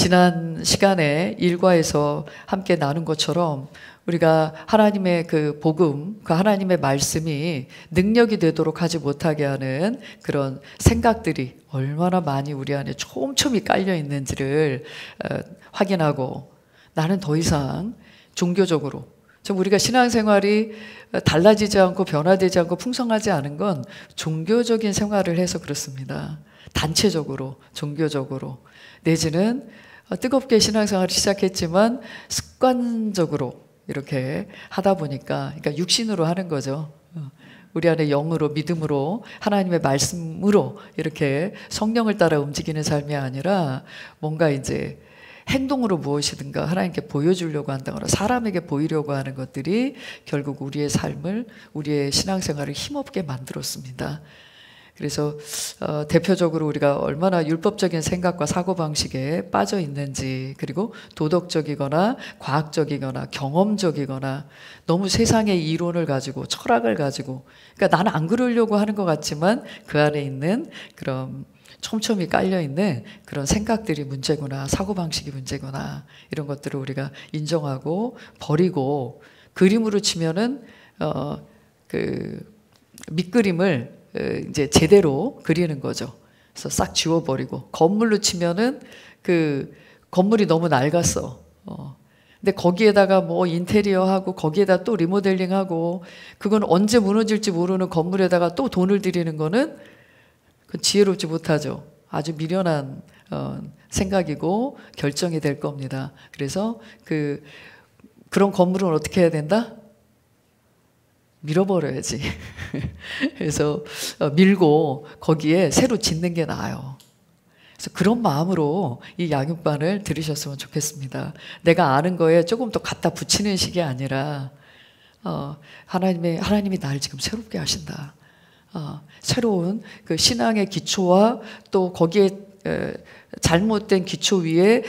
지난 시간에 일과에서 함께 나눈 것처럼 우리가 하나님의 그 복음, 그 하나님의 말씀이 능력이 되도록 하지 못하게 하는 그런 생각들이 얼마나 많이 우리 안에 촘촘히 깔려 있는지를 확인하고, 나는 더 이상 종교적으로, 좀 우리가 신앙생활이 달라지지 않고 변화되지 않고 풍성하지 않은 건 종교적인 생활을 해서 그렇습니다. 단체적으로, 종교적으로, 내지는 뜨겁게 신앙생활을 시작했지만 습관적으로 이렇게 하다 보니까, 그러니까 육신으로 하는 거죠. 우리 안에 영으로, 믿음으로, 하나님의 말씀으로 이렇게 성령을 따라 움직이는 삶이 아니라 뭔가 이제 행동으로 무엇이든가 하나님께 보여주려고 한다거나 사람에게 보이려고 하는 것들이 결국 우리의 삶을, 우리의 신앙생활을 힘없게 만들었습니다. 그래서 대표적으로 우리가 얼마나 율법적인 생각과 사고방식에 빠져 있는지, 그리고 도덕적이거나 과학적이거나 경험적이거나 너무 세상의 이론을 가지고 철학을 가지고, 그러니까 나는 안 그러려고 하는 것 같지만 그 안에 있는 그런 촘촘히 깔려있는 그런 생각들이 문제구나, 사고방식이 문제구나, 이런 것들을 우리가 인정하고 버리고, 그림으로 치면은 그 밑그림을 이제 제대로 그리는 거죠. 그래서 싹 지워버리고, 건물로 치면은 그 건물이 너무 낡았어. 근데 거기에다가 뭐 인테리어하고 거기에다 또 리모델링하고, 그건 언제 무너질지 모르는 건물에다가 또 돈을 들이는 거는 그 지혜롭지 못하죠. 아주 미련한 생각이고 결정이 될 겁니다. 그래서 그런 건물은 어떻게 해야 된다? 밀어버려야지. 그래서 밀고 거기에 새로 짓는 게 나아요. 그래서 그런 마음으로 이 양육반을 들으셨으면 좋겠습니다. 내가 아는 거에 조금 더 갖다 붙이는 식이 아니라 하나님이 나를 지금 새롭게 하신다. 새로운 그 신앙의 기초와 또 거기에 잘못된 기초 위에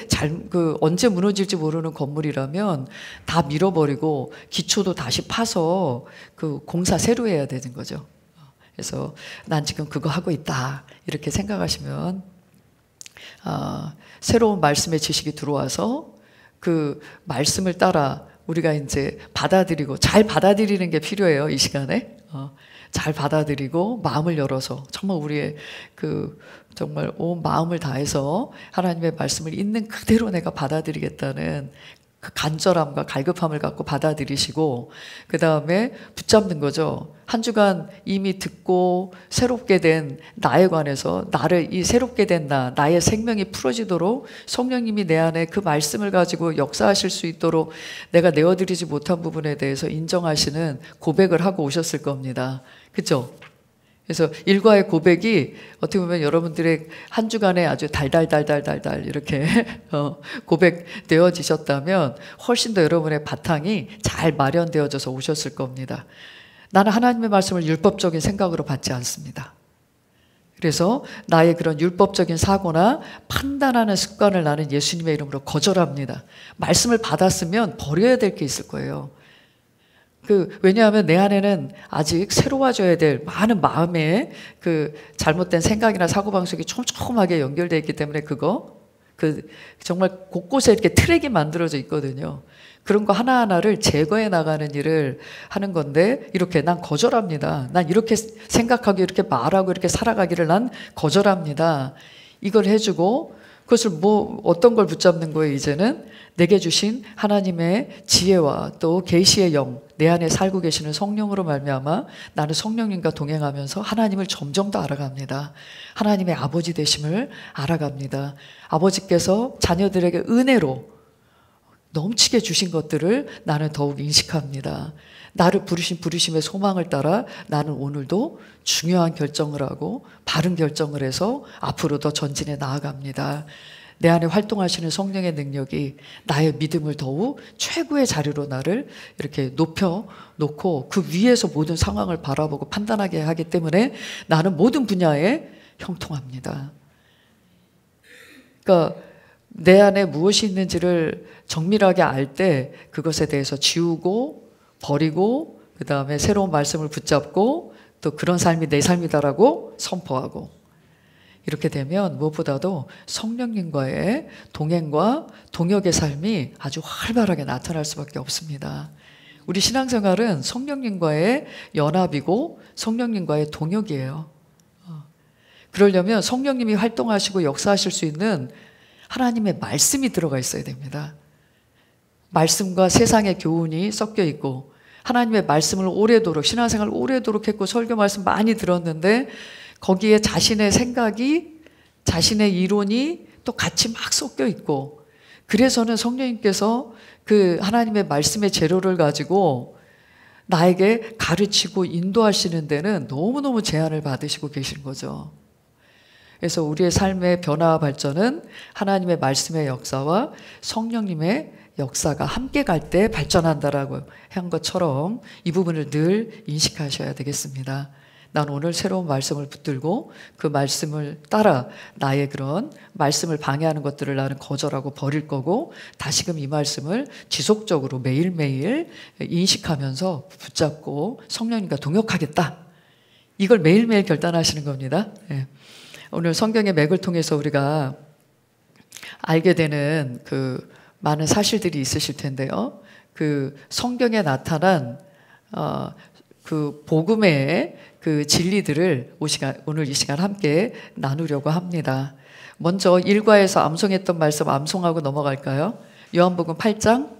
언제 무너질지 모르는 건물이라면 다 밀어버리고 기초도 다시 파서 그 공사 새로 해야 되는 거죠. 그래서 난 지금 그거 하고 있다, 이렇게 생각하시면 새로운 말씀의 지식이 들어와서 그 말씀을 따라 우리가 이제 받아들이고, 잘 받아들이는 게 필요해요. 이 시간에 잘 받아들이고 마음을 열어서 정말 우리의 정말 온 마음을 다해서 하나님의 말씀을 있는 그대로 내가 받아들이겠다는 그 간절함과 갈급함을 갖고 받아들이시고, 그 다음에 붙잡는 거죠. 한 주간 이미 듣고 새롭게 된 나에 관해서 이 새롭게 된 나의 생명이 풀어지도록 성령님이 내 안에 그 말씀을 가지고 역사하실 수 있도록 내가 내어드리지 못한 부분에 대해서 인정하시는 고백을 하고 오셨을 겁니다. 그렇죠? 그래서 일과의 고백이 어떻게 보면 여러분들의 한 주간에 아주 달달달달달달 이렇게 고백되어지셨다면 훨씬 더 여러분의 바탕이 잘 마련되어져서 오셨을 겁니다. 나는 하나님의 말씀을 율법적인 생각으로 받지 않습니다. 그래서 나의 그런 율법적인 사고나 판단하는 습관을 나는 예수님의 이름으로 거절합니다. 말씀을 받았으면 버려야 될 게 있을 거예요. 왜냐하면 내 안에는 아직 새로워져야 될 많은 마음의 그 잘못된 생각이나 사고방식이 촘촘하게 연결되어 있기 때문에 정말 곳곳에 이렇게 트랙이 만들어져 있거든요. 그런 거 하나하나를 제거해 나가는 일을 하는 건데, 이렇게 난 거절합니다. 난 이렇게 생각하고 이렇게 말하고 이렇게 살아가기를 난 거절합니다. 이걸 해주고, 그것을 어떤 걸 붙잡는 거예요, 이제는? 내게 주신 하나님의 지혜와 또 계시의 영, 내 안에 살고 계시는 성령으로 말미암아 나는 성령님과 동행하면서 하나님을 점점 더 알아갑니다. 하나님의 아버지 되심을 알아갑니다. 아버지께서 자녀들에게 은혜로 넘치게 주신 것들을 나는 더욱 인식합니다. 나를 부르심의 소망을 따라 나는 오늘도 중요한 결정을 하고 바른 결정을 해서 앞으로 더 전진해 나아갑니다. 내 안에 활동하시는 성령의 능력이 나의 믿음을 더욱 최고의 자리로 나를 이렇게 높여놓고 그 위에서 모든 상황을 바라보고 판단하게 하기 때문에 나는 모든 분야에 형통합니다. 그러니까 내 안에 무엇이 있는지를 정밀하게 알 때 그것에 대해서 지우고 버리고, 그 다음에 새로운 말씀을 붙잡고 또 그런 삶이 내 삶이다라고 선포하고, 이렇게 되면 무엇보다도 성령님과의 동행과 동역의 삶이 아주 활발하게 나타날 수밖에 없습니다. 우리 신앙생활은 성령님과의 연합이고 성령님과의 동역이에요. 그러려면 성령님이 활동하시고 역사하실 수 있는 하나님의 말씀이 들어가 있어야 됩니다. 말씀과 세상의 교훈이 섞여 있고 하나님의 말씀을 오래도록 신앙생활을 오래도록 했고 설교 말씀 많이 들었는데 거기에 자신의 생각이 자신의 이론이 또 같이 막 섞여 있고 그래서는 성령님께서 그 하나님의 말씀의 재료를 가지고 나에게 가르치고 인도하시는 데는 너무너무 제한을 받으시고 계신 거죠. 그래서 우리의 삶의 변화와 발전은 하나님의 말씀의 역사와 성령님의 역사가 함께 갈 때 발전한다라고 한 것처럼 이 부분을 늘 인식하셔야 되겠습니다. 난 오늘 새로운 말씀을 붙들고 그 말씀을 따라 나의 그런 말씀을 방해하는 것들을 나는 거절하고 버릴 거고 다시금 이 말씀을 지속적으로 매일매일 인식하면서 붙잡고 성령님과 동역하겠다. 이걸 매일매일 결단하시는 겁니다. 네. 오늘 성경의 맥을 통해서 우리가 알게 되는 그 많은 사실들이 있으실 텐데요. 그 성경에 나타난 그 복음의 그 진리들을 오늘 이 시간 함께 나누려고 합니다. 먼저 일과에서 암송했던 말씀 암송하고 넘어갈까요? 요한복음 8장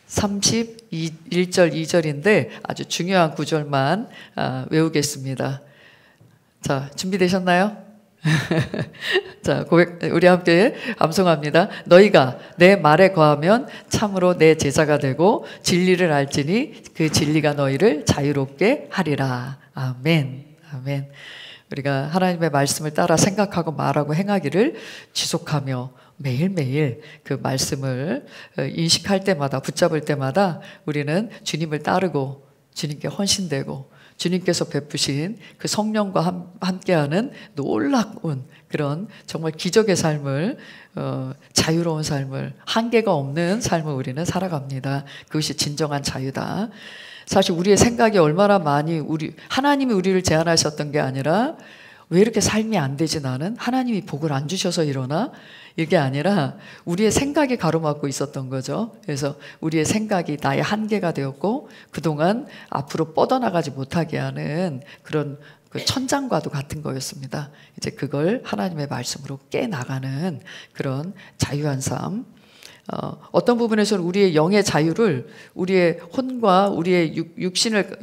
31절 2절인데 아주 중요한 구절만 외우겠습니다. 자, 준비되셨나요? 자, 우리 함께 암송합니다. 너희가 내 말에 거하면 참으로 내 제자가 되고 진리를 알지니 그 진리가 너희를 자유롭게 하리라. 아멘. 아멘. 우리가 하나님의 말씀을 따라 생각하고 말하고 행하기를 지속하며 매일매일 그 말씀을 인식할 때마다 붙잡을 때마다 우리는 주님을 따르고 주님께 헌신되고 주님께서 베푸신 그 성령과 함께하는 놀라운 그런 정말 기적의 삶을 자유로운 삶을 한계가 없는 삶을 우리는 살아갑니다. 그것이 진정한 자유다. 사실 우리의 생각이 얼마나 많이 하나님이 우리를 제한하셨던 게 아니라 왜 이렇게 삶이 안 되지 나는? 하나님이 복을 안 주셔서 이러나? 이게 아니라 우리의 생각이 가로막고 있었던 거죠. 그래서 우리의 생각이 나의 한계가 되었고 그동안 앞으로 뻗어나가지 못하게 하는 그런 그 천장과도 같은 거였습니다. 이제 그걸 하나님의 말씀으로 깨나가는 그런 자유한 삶. 어떤 부분에서는 우리의 영의 자유를 우리의 혼과 우리의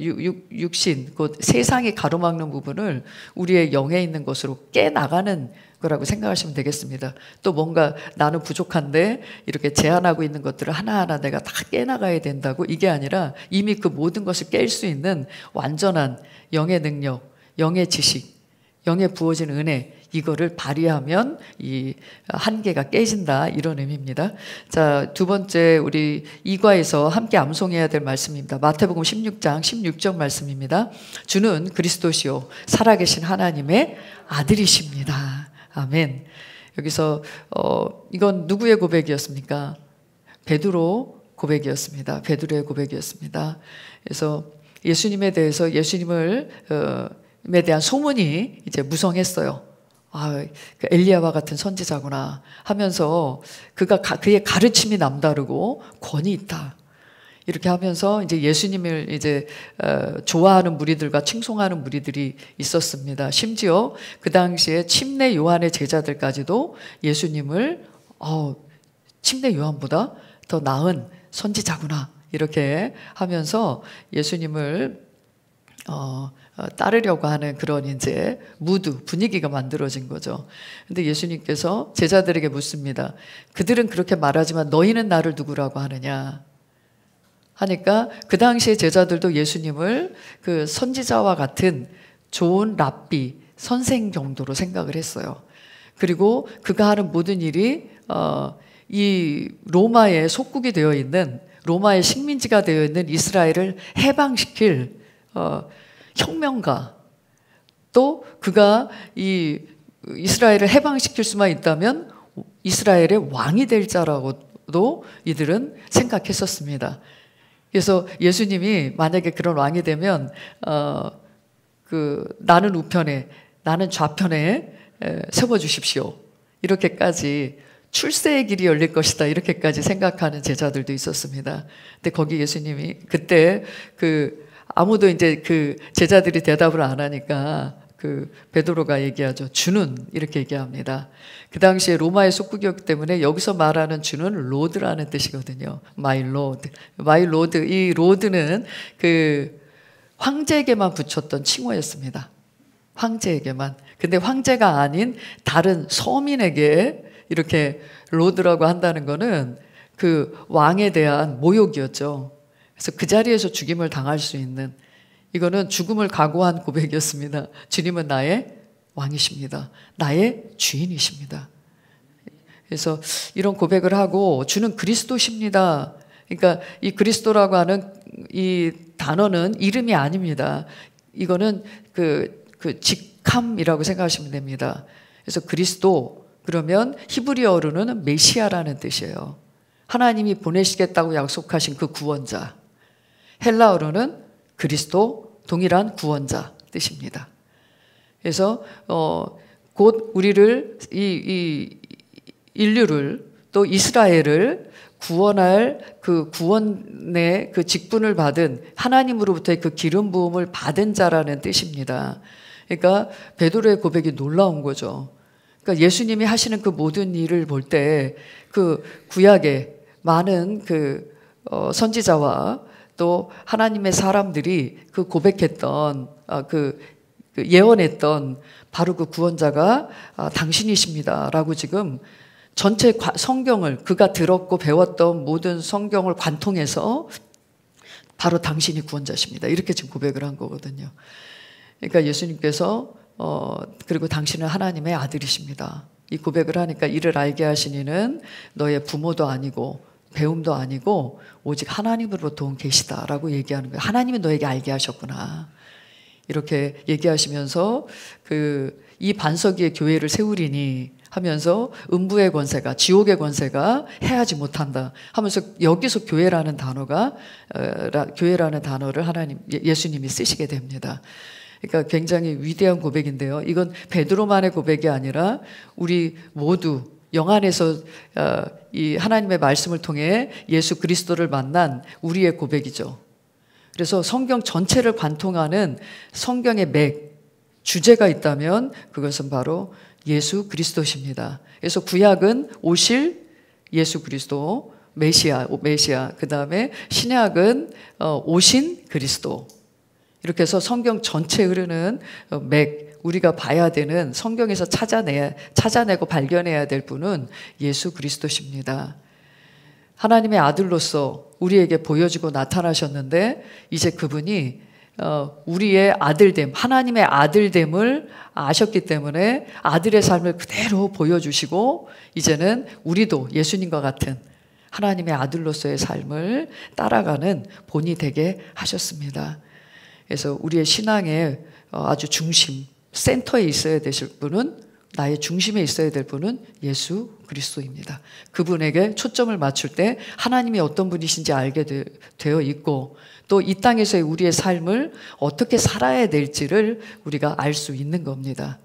육신, 곧 세상이 가로막는 부분을 우리의 영에 있는 것으로 깨나가는 거라고 생각하시면 되겠습니다. 또 뭔가 나는 부족한데 이렇게 제한하고 있는 것들을 하나하나 내가 다 깨나가야 된다고 이게 아니라 이미 그 모든 것을 깰 수 있는 완전한 영의 능력, 영의 지식, 영의 부어진 은혜 이거를 발휘하면 이 한계가 깨진다 이런 의미입니다. 자, 두 번째 우리 이과에서 함께 암송해야 될 말씀입니다. 마태복음 16장 16절 말씀입니다. 주는 그리스도시요 살아계신 하나님의 아들이십니다. 아멘. 여기서 이건 누구의 고백이었습니까? 베드로 고백이었습니다. 베드로의 고백이었습니다. 그래서 예수님에 대해서 예수님에 대한 소문이 이제 무성했어요. 그 엘리야와 같은 선지자구나 하면서 그의 가르침이 남다르고 권위 있다. 이렇게 하면서 이제 예수님을 이제 좋아하는 무리들과 칭송하는 무리들이 있었습니다. 심지어 그 당시에 침례 요한의 제자들까지도 예수님을 침례 요한보다 더 나은 선지자구나 이렇게 하면서 예수님을 따르려고 하는 그런 이제 분위기가 만들어진 거죠. 근데 예수님께서 제자들에게 묻습니다. 그들은 그렇게 말하지만 너희는 나를 누구라고 하느냐? 하니까 그 당시에 제자들도 예수님을 그 선지자와 같은 좋은 랍비, 선생 정도로 생각을 했어요. 그리고 그가 하는 모든 일이 이 로마의 속국이 되어 있는 로마의 식민지가 되어 있는 이스라엘을 해방시킬 혁명가 또 그가 이 이스라엘을 해방시킬 수만 있다면 이스라엘의 왕이 될 자라고도 이들은 생각했었습니다. 그래서 예수님이 만약에 그런 왕이 되면 나는 우편에 나는 좌편에 세워주십시오. 이렇게까지 출세의 길이 열릴 것이다. 이렇게까지 생각하는 제자들도 있었습니다. 근데 거기 예수님이 그때 아무도 이제 제자들이 대답을 안 하니까 베드로가 얘기하죠. 주는 이렇게 얘기합니다. 그 당시에 로마의 속국이었기 때문에 여기서 말하는 주는 로드라는 뜻이거든요. My Lord. My Lord. 이 로드는 황제에게만 붙였던 칭호였습니다. 황제에게만. 근데 황제가 아닌 다른 서민에게 이렇게 로드라고 한다는 거는 왕에 대한 모욕이었죠. 그래서 그 자리에서 죽임을 당할 수 있는, 이거는 죽음을 각오한 고백이었습니다. 주님은 나의 왕이십니다. 나의 주인이십니다. 그래서 이런 고백을 하고 주는 그리스도십니다. 그러니까 이 그리스도라고 하는 이 단어는 이름이 아닙니다. 이거는 직함이라고 생각하시면 됩니다. 그래서 그리스도 그러면 히브리어로는 메시아라는 뜻이에요. 하나님이 보내시겠다고 약속하신 그 구원자. 헬라어로는 그리스도, 동일한 구원자 뜻입니다. 그래서 곧 우리를 이 인류를 또 이스라엘을 구원할 구원의 직분을 받은 하나님으로부터의 기름 부음을 받은 자라는 뜻입니다. 그러니까 베드로의 고백이 놀라운 거죠. 그러니까 예수님이 하시는 모든 일을 볼 때 구약의 많은 선지자와 또 하나님의 사람들이 고백했던 예언했던 바로 구원자가 당신이십니다라고 지금 전체 성경을 그가 들었고 배웠던 모든 성경을 관통해서 바로 당신이 구원자십니다. 이렇게 지금 고백을 한 거거든요. 그러니까 예수님께서 그리고 당신은 하나님의 아들이십니다. 이 고백을 하니까 이를 알게 하신 이는 너의 부모도 아니고 배움도 아니고 오직 하나님으로부터 온 계시다라고 얘기하는 거예요. 하나님이 너에게 알게 하셨구나. 이렇게 얘기하시면서 이 반석 위에 교회를 세우리니 하면서 음부의 권세가, 지옥의 권세가 해하지 못한다 하면서 여기서 교회라는 단어를 예수님이 쓰시게 됩니다. 그러니까 굉장히 위대한 고백인데요. 이건 베드로만의 고백이 아니라 우리 모두 영안에서 이 하나님의 말씀을 통해 예수 그리스도를 만난 우리의 고백이죠. 그래서 성경 전체를 관통하는 성경의 주제가 있다면 그것은 바로 예수 그리스도십니다. 그래서 구약은 오실 예수 그리스도, 메시아. 그 다음에 신약은 오신 그리스도. 이렇게 해서 성경 전체에 흐르는 우리가 봐야 되는 성경에서 찾아내고 발견해야 될 분은 예수 그리스도십니다. 하나님의 아들로서 우리에게 보여지고 나타나셨는데 이제 그분이 우리의 아들됨, 하나님의 아들됨을 아셨기 때문에 아들의 삶을 그대로 보여주시고 이제는 우리도 예수님과 같은 하나님의 아들로서의 삶을 따라가는 본이 되게 하셨습니다. 그래서 우리의 신앙의 아주 중심, 센터에 있어야 되실 분은, 나의 중심에 있어야 될 분은 예수 그리스도입니다. 그분에게 초점을 맞출 때 하나님이 어떤 분이신지 알게 되어 있고 또 이 땅에서의 우리의 삶을 어떻게 살아야 될지를 우리가 알 수 있는 겁니다.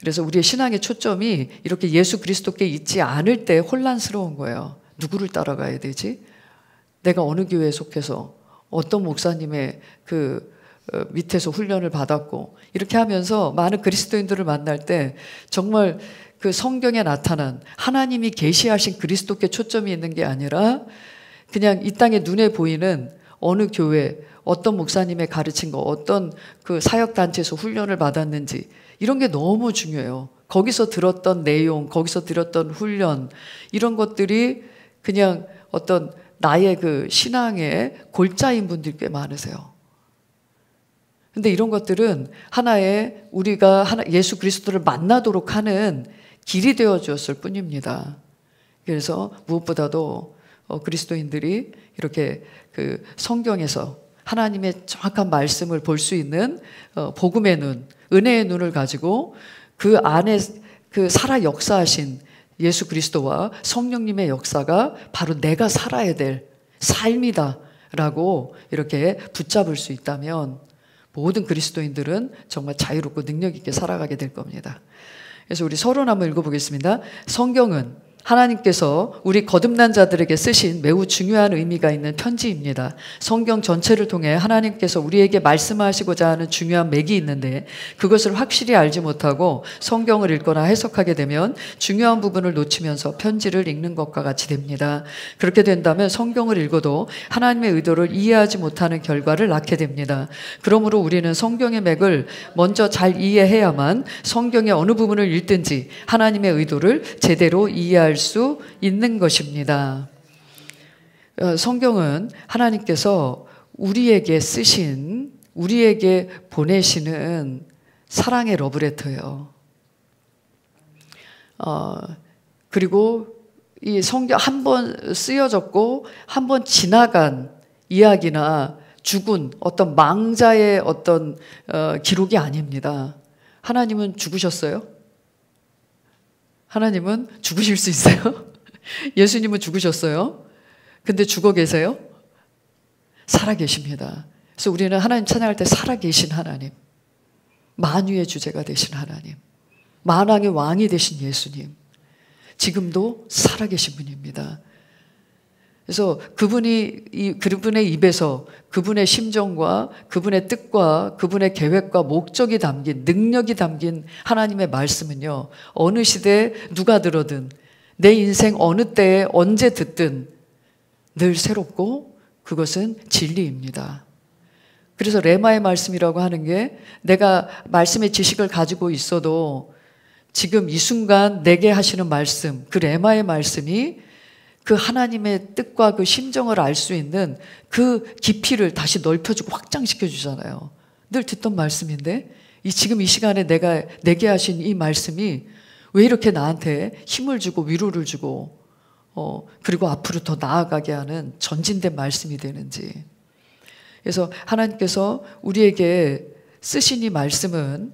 그래서 우리의 신앙의 초점이 이렇게 예수 그리스도께 있지 않을 때 혼란스러운 거예요. 누구를 따라가야 되지? 내가 어느 교회에 속해서 어떤 목사님의 밑에서 훈련을 받았고 이렇게 하면서 많은 그리스도인들을 만날 때 정말 성경에 나타난 하나님이 계시하신 그리스도께 초점이 있는 게 아니라 그냥 이 땅에 눈에 보이는 어느 교회, 어떤 목사님의 가르친 거, 어떤 사역단체에서 훈련을 받았는지 이런 게 너무 중요해요. 거기서 들었던 내용, 거기서 들었던 훈련 이런 것들이 그냥 어떤 나의 신앙의 골자인 분들이 꽤 많으세요. 근데 이런 것들은 하나의 우리가 예수 그리스도를 만나도록 하는 길이 되어 주었을 뿐입니다. 그래서 무엇보다도 그리스도인들이 이렇게 성경에서 하나님의 정확한 말씀을 볼 수 있는 복음의 눈, 은혜의 눈을 가지고 그 안에 살아 역사하신 예수 그리스도와 성령님의 역사가 바로 내가 살아야 될 삶이다라고 이렇게 붙잡을 수 있다면 모든 그리스도인들은 정말 자유롭고 능력 있게 살아가게 될 겁니다. 그래서 우리 서론 한번 읽어보겠습니다. 성경은 하나님께서 우리 거듭난 자들에게 쓰신 매우 중요한 의미가 있는 편지입니다. 성경 전체를 통해 하나님께서 우리에게 말씀하시고자 하는 중요한 맥이 있는데 그것을 확실히 알지 못하고 성경을 읽거나 해석하게 되면 중요한 부분을 놓치면서 편지를 읽는 것과 같이 됩니다. 그렇게 된다면 성경을 읽어도 하나님의 의도를 이해하지 못하는 결과를 낳게 됩니다. 그러므로 우리는 성경의 맥을 먼저 잘 이해해야만 성경의 어느 부분을 읽든지 하나님의 의도를 제대로 이해할 수 있는 것입니다. 성경은 하나님께서 우리에게 쓰신, 우리에게 보내시는 사랑의 러브레터예요. 그리고 이 성경 한 번 쓰여졌고 한 번 지나간 이야기나 죽은 어떤 망자의 어떤 기록이 아닙니다. 하나님은 죽으셨어요? 하나님은 죽으실 수 있어요? 예수님은 죽으셨어요? 근데 죽어 계세요? 살아 계십니다. 그래서 우리는 하나님 찬양할 때 살아 계신 하나님, 만유의 주제가 되신 하나님, 만왕의 왕이 되신 예수님, 지금도 살아 계신 분입니다. 그래서 그분의 입에서 그분의 심정과 그분의 뜻과 그분의 계획과 목적이 담긴, 능력이 담긴 하나님의 말씀은요, 어느 시대에 누가 들어든 내 인생 어느 때에 언제 듣든 늘 새롭고 그것은 진리입니다. 그래서 레마의 말씀이라고 하는 게 내가 말씀의 지식을 가지고 있어도 지금 이 순간 내게 하시는 말씀, 그 레마의 말씀이 그 하나님의 뜻과 그 심정을 알 수 있는 그 깊이를 다시 넓혀주고 확장시켜 주잖아요. 늘 듣던 말씀인데 지금 이 시간에 내게 하신 이 말씀이 왜 이렇게 나한테 힘을 주고 위로를 주고 그리고 앞으로 더 나아가게 하는 전진된 말씀이 되는지. 그래서 하나님께서 우리에게 쓰신 이 말씀은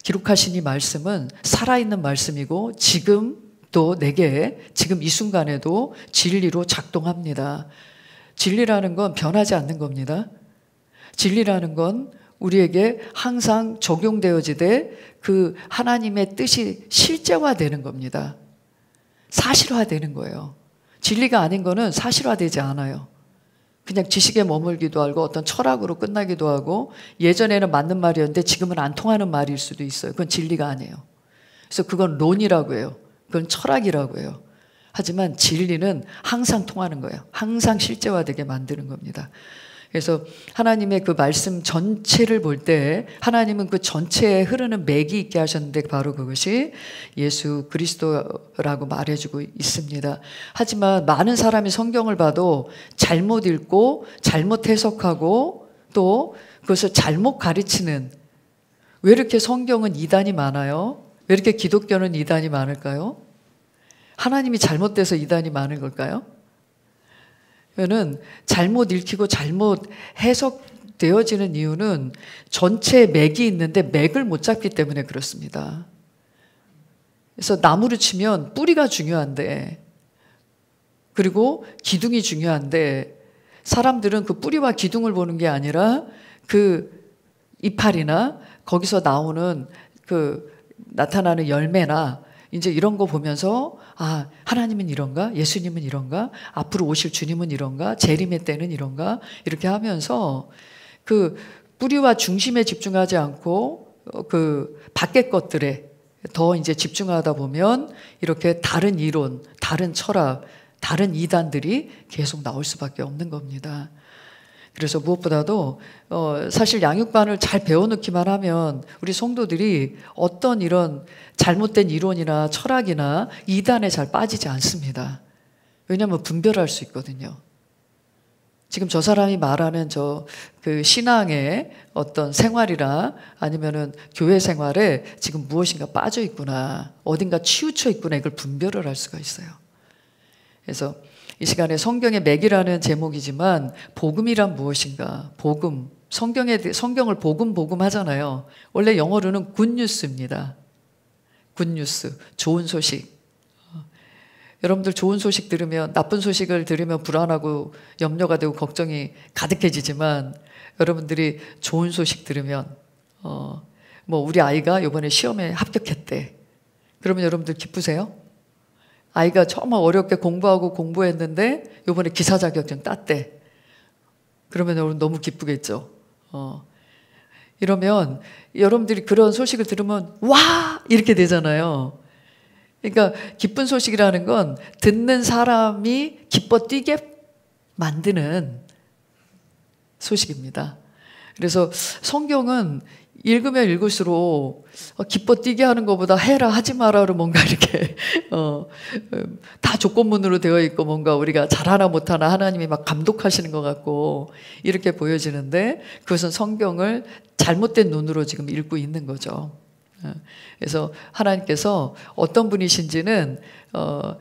기록하신 이 말씀은 살아있는 말씀이고 지금 또 내게 지금 이 순간에도 진리로 작동합니다. 진리라는 건 변하지 않는 겁니다. 진리라는 건 우리에게 항상 적용되어지되 그 하나님의 뜻이 실제화되는 겁니다. 사실화되는 거예요. 진리가 아닌 거는 사실화되지 않아요. 그냥 지식에 머물기도 하고 어떤 철학으로 끝나기도 하고 예전에는 맞는 말이었는데 지금은 안 통하는 말일 수도 있어요. 그건 진리가 아니에요. 그래서 그건 론이라고 해요. 그건 철학이라고 해요. 하지만 진리는 항상 통하는 거예요. 항상 실제화되게 만드는 겁니다. 그래서 하나님의 그 말씀 전체를 볼 때 하나님은 그 전체에 흐르는 맥이 있게 하셨는데 바로 그것이 예수 그리스도라고 말해주고 있습니다. 하지만 많은 사람이 성경을 봐도 잘못 읽고 잘못 해석하고 또 그것을 잘못 가르치는, 왜 이렇게 성경은 이단이 많아요? 왜 이렇게 기독교는 이단이 많을까요? 하나님이 잘못돼서 이단이 많은 걸까요? 그러면 잘못 읽히고 잘못 해석되어지는 이유는 전체에 맥이 있는데 맥을 못 잡기 때문에 그렇습니다. 그래서 나무를 치면 뿌리가 중요한데, 그리고 기둥이 중요한데 사람들은 그 뿌리와 기둥을 보는 게 아니라 그 이파리나 거기서 나오는 나타나는 열매나 이제 이런 거 보면서 하나님은 이런가? 예수님은 이런가? 앞으로 오실 주님은 이런가? 재림의 때는 이런가? 이렇게 하면서 그 뿌리와 중심에 집중하지 않고 그 밖의 것들에 더 이제 집중하다 보면 이렇게 다른 이론, 다른 철학, 다른 이단들이 계속 나올 수밖에 없는 겁니다. 그래서 무엇보다도 사실 양육반을 잘 배워놓기만 하면 우리 성도들이 어떤 이런 잘못된 이론이나 철학이나 이단에 잘 빠지지 않습니다. 왜냐하면 분별할 수 있거든요. 지금 저 사람이 말하는 그 신앙의 어떤 생활이나 아니면은 교회 생활에 지금 무엇인가 빠져 있구나, 어딘가 치우쳐 있구나, 이걸 분별을 할 수가 있어요. 그래서 이 시간에 성경의 맥이라는 제목이지만 복음이란 무엇인가? 복음. 성경을 복음 하잖아요. 원래 영어로는 굿뉴스입니다. 굿뉴스. 좋은 소식. 여러분들 좋은 소식 들으면, 나쁜 소식을 들으면 불안하고 염려가 되고 걱정이 가득해지지만 여러분들이 좋은 소식 들으면 뭐 우리 아이가 이번에 시험에 합격했대. 그러면 여러분들 기쁘세요? 아이가 정말 어렵게 공부하고 공부했는데 이번에 기사 자격증 땄대. 그러면 여러분 너무 기쁘겠죠. 이러면 여러분들이 그런 소식을 들으면 와! 이렇게 되잖아요. 그러니까 기쁜 소식이라는 건 듣는 사람이 기뻐 뛰게 만드는 소식입니다. 그래서 성경은 읽으면 읽을수록 기뻐 뛰게 하는 것보다 해라 하지 마라로 뭔가 이렇게 다 조건문으로 되어 있고 뭔가 우리가 잘하나 못하나 하나님이 막 감독하시는 것 같고 이렇게 보여지는데 그것은 성경을 잘못된 눈으로 지금 읽고 있는 거죠. 그래서 하나님께서 어떤 분이신지는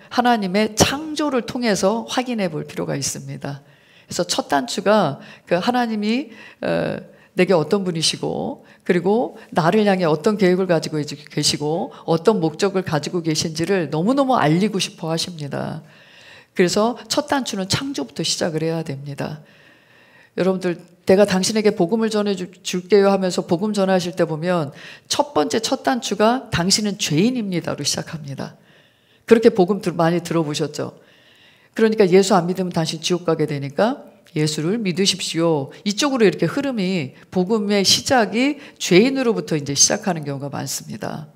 하나님의 창조를 통해서 확인해 볼 필요가 있습니다. 그래서 첫 단추가 그 하나님이 내게 어떤 분이시고 그리고 나를 향해 어떤 계획을 가지고 계시고 어떤 목적을 가지고 계신지를 너무너무 알리고 싶어 하십니다. 그래서 첫 단추는 창조부터 시작을 해야 됩니다. 여러분들 내가 당신에게 복음을 전해줄게요 하면서 복음 전하실 때 보면 첫 번째 첫 단추가 당신은 죄인입니다로 시작합니다. 그렇게 복음 많이 들어보셨죠? 그러니까 예수 안 믿으면 당신 지옥 가게 되니까 예수를 믿으십시오. 이쪽으로 이렇게 흐름이 복음의 시작이 죄인으로부터 이제 시작하는 경우가 많습니다.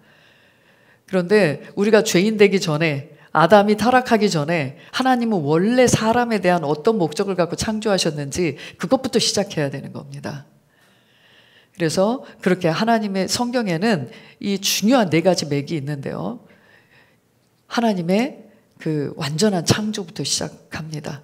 그런데 우리가 죄인 되기 전에 아담이 타락하기 전에 하나님은 원래 사람에 대한 어떤 목적을 갖고 창조하셨는지 그것부터 시작해야 되는 겁니다. 그래서 그렇게 하나님의 성경에는 이 중요한 4가지 맥이 있는데요. 하나님의 그 완전한 창조부터 시작합니다.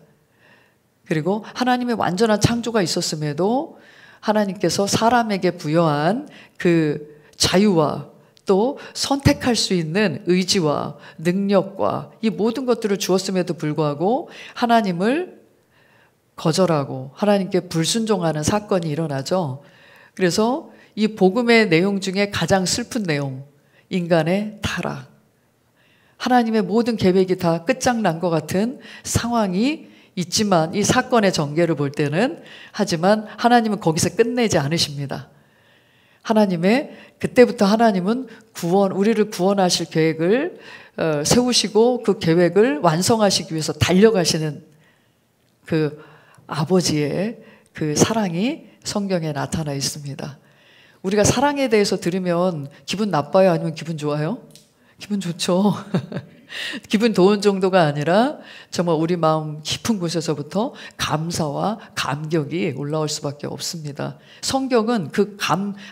그리고 하나님의 완전한 창조가 있었음에도 하나님께서 사람에게 부여한 그 자유와 또 선택할 수 있는 의지와 능력과 이 모든 것들을 주었음에도 불구하고 하나님을 거절하고 하나님께 불순종하는 사건이 일어나죠. 그래서 이 복음의 내용 중에 가장 슬픈 내용, 인간의 타락. 하나님의 모든 계획이 다 끝장난 것 같은 상황이 있지만 이 사건의 전개를 볼 때는 하지만 하나님은 거기서 끝내지 않으십니다. 그때부터 하나님은 우리를 구원하실 계획을 세우시고 그 계획을 완성하시기 위해서 달려가시는 그 아버지의 그 사랑이 성경에 나타나 있습니다. 우리가 사랑에 대해서 들으면 기분 나빠요? 아니면 기분 좋아요? 기분 좋죠. 기분 좋은 정도가 아니라 정말 우리 마음 깊은 곳에서부터 감사와 감격이 올라올 수밖에 없습니다. 성경은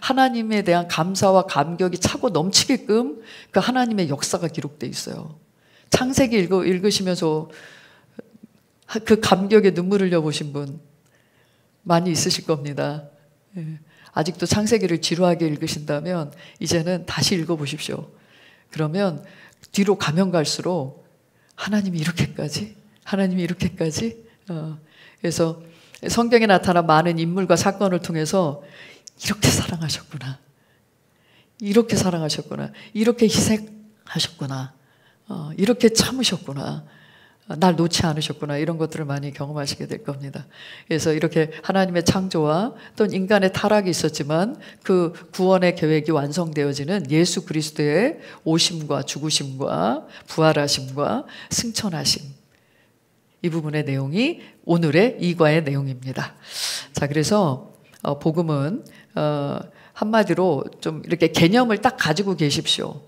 하나님에 대한 감사와 감격이 차고 넘치게끔 그 하나님의 역사가 기록되어 있어요. 창세기 읽으시면서 그 감격에 눈물을 흘려보신 분 많이 있으실 겁니다. 아직도 창세기를 지루하게 읽으신다면 이제는 다시 읽어보십시오. 그러면 뒤로 가면 갈수록 하나님이 이렇게까지? 그래서 성경에 나타난 많은 인물과 사건을 통해서 이렇게 사랑하셨구나. 이렇게 희생하셨구나. 이렇게 참으셨구나. 날 놓지 않으셨구나. 이런 것들을 많이 경험하시게 될 겁니다. 그래서 이렇게 하나님의 창조와 또는 인간의 타락이 있었지만 그 구원의 계획이 완성되어지는 예수 그리스도의 오심과 죽으심과 부활하심과 승천하심. 이 부분의 내용이 오늘의 이과의 내용입니다. 자, 그래서 복음은 한마디로 좀 이렇게 개념을 딱 가지고 계십시오.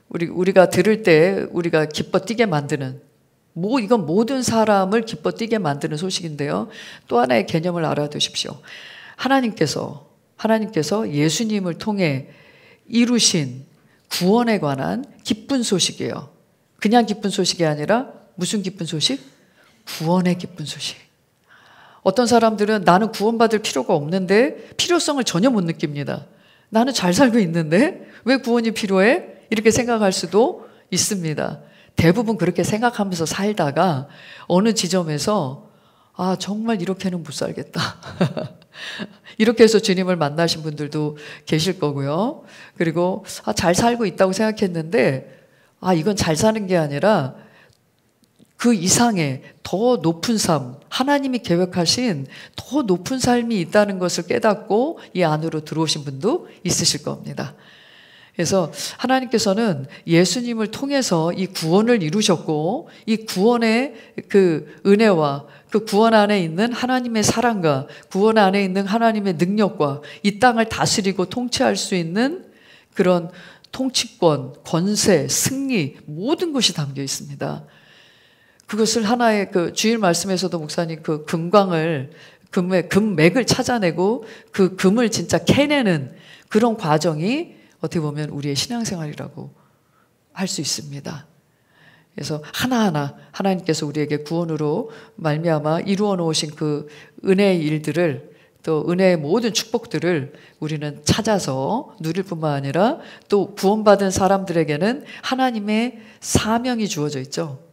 우리가 들을 때 우리가 기뻐 뛰게 만드는 이건 모든 사람을 기뻐 뛰게 만드는 소식인데요. 또 하나의 개념을 알아두십시오. 하나님께서 예수님을 통해 이루신 구원에 관한 기쁜 소식이에요. 그냥 기쁜 소식이 아니라 무슨 기쁜 소식? 구원의 기쁜 소식. 어떤 사람들은 나는 구원받을 필요가 없는데 필요성을 전혀 못 느낍니다. 나는 잘 살고 있는데 왜 구원이 필요해? 이렇게 생각할 수도 있습니다. 대부분 그렇게 생각하면서 살다가 어느 지점에서 정말 이렇게는 못 살겠다. 이렇게 해서 주님을 만나신 분들도 계실 거고요. 그리고 잘 살고 있다고 생각했는데 이건 잘 사는 게 아니라 그 이상의 더 높은 삶, 하나님이 계획하신 더 높은 삶이 있다는 것을 깨닫고 이 안으로 들어오신 분도 있으실 겁니다. 그래서 하나님께서는 예수님을 통해서 이 구원을 이루셨고, 이 구원의 그 은혜와 그 구원 안에 있는 하나님의 사랑과 구원 안에 있는 하나님의 능력과 이 땅을 다스리고 통치할 수 있는 그런 통치권, 권세, 승리, 모든 것이 담겨 있습니다. 그것을 하나의 그 주일 말씀에서도 목사님 그 금맥을 찾아내고 그 금을 진짜 캐내는 그런 과정이 어떻게 보면 우리의 신앙생활이라고 할 수 있습니다. 그래서 하나하나 하나님께서 우리에게 구원으로 말미암아 이루어 놓으신 그 은혜의 일들을, 또 은혜의 모든 축복들을 우리는 찾아서 누릴 뿐만 아니라 또 구원받은 사람들에게는 하나님의 사명이 주어져 있죠.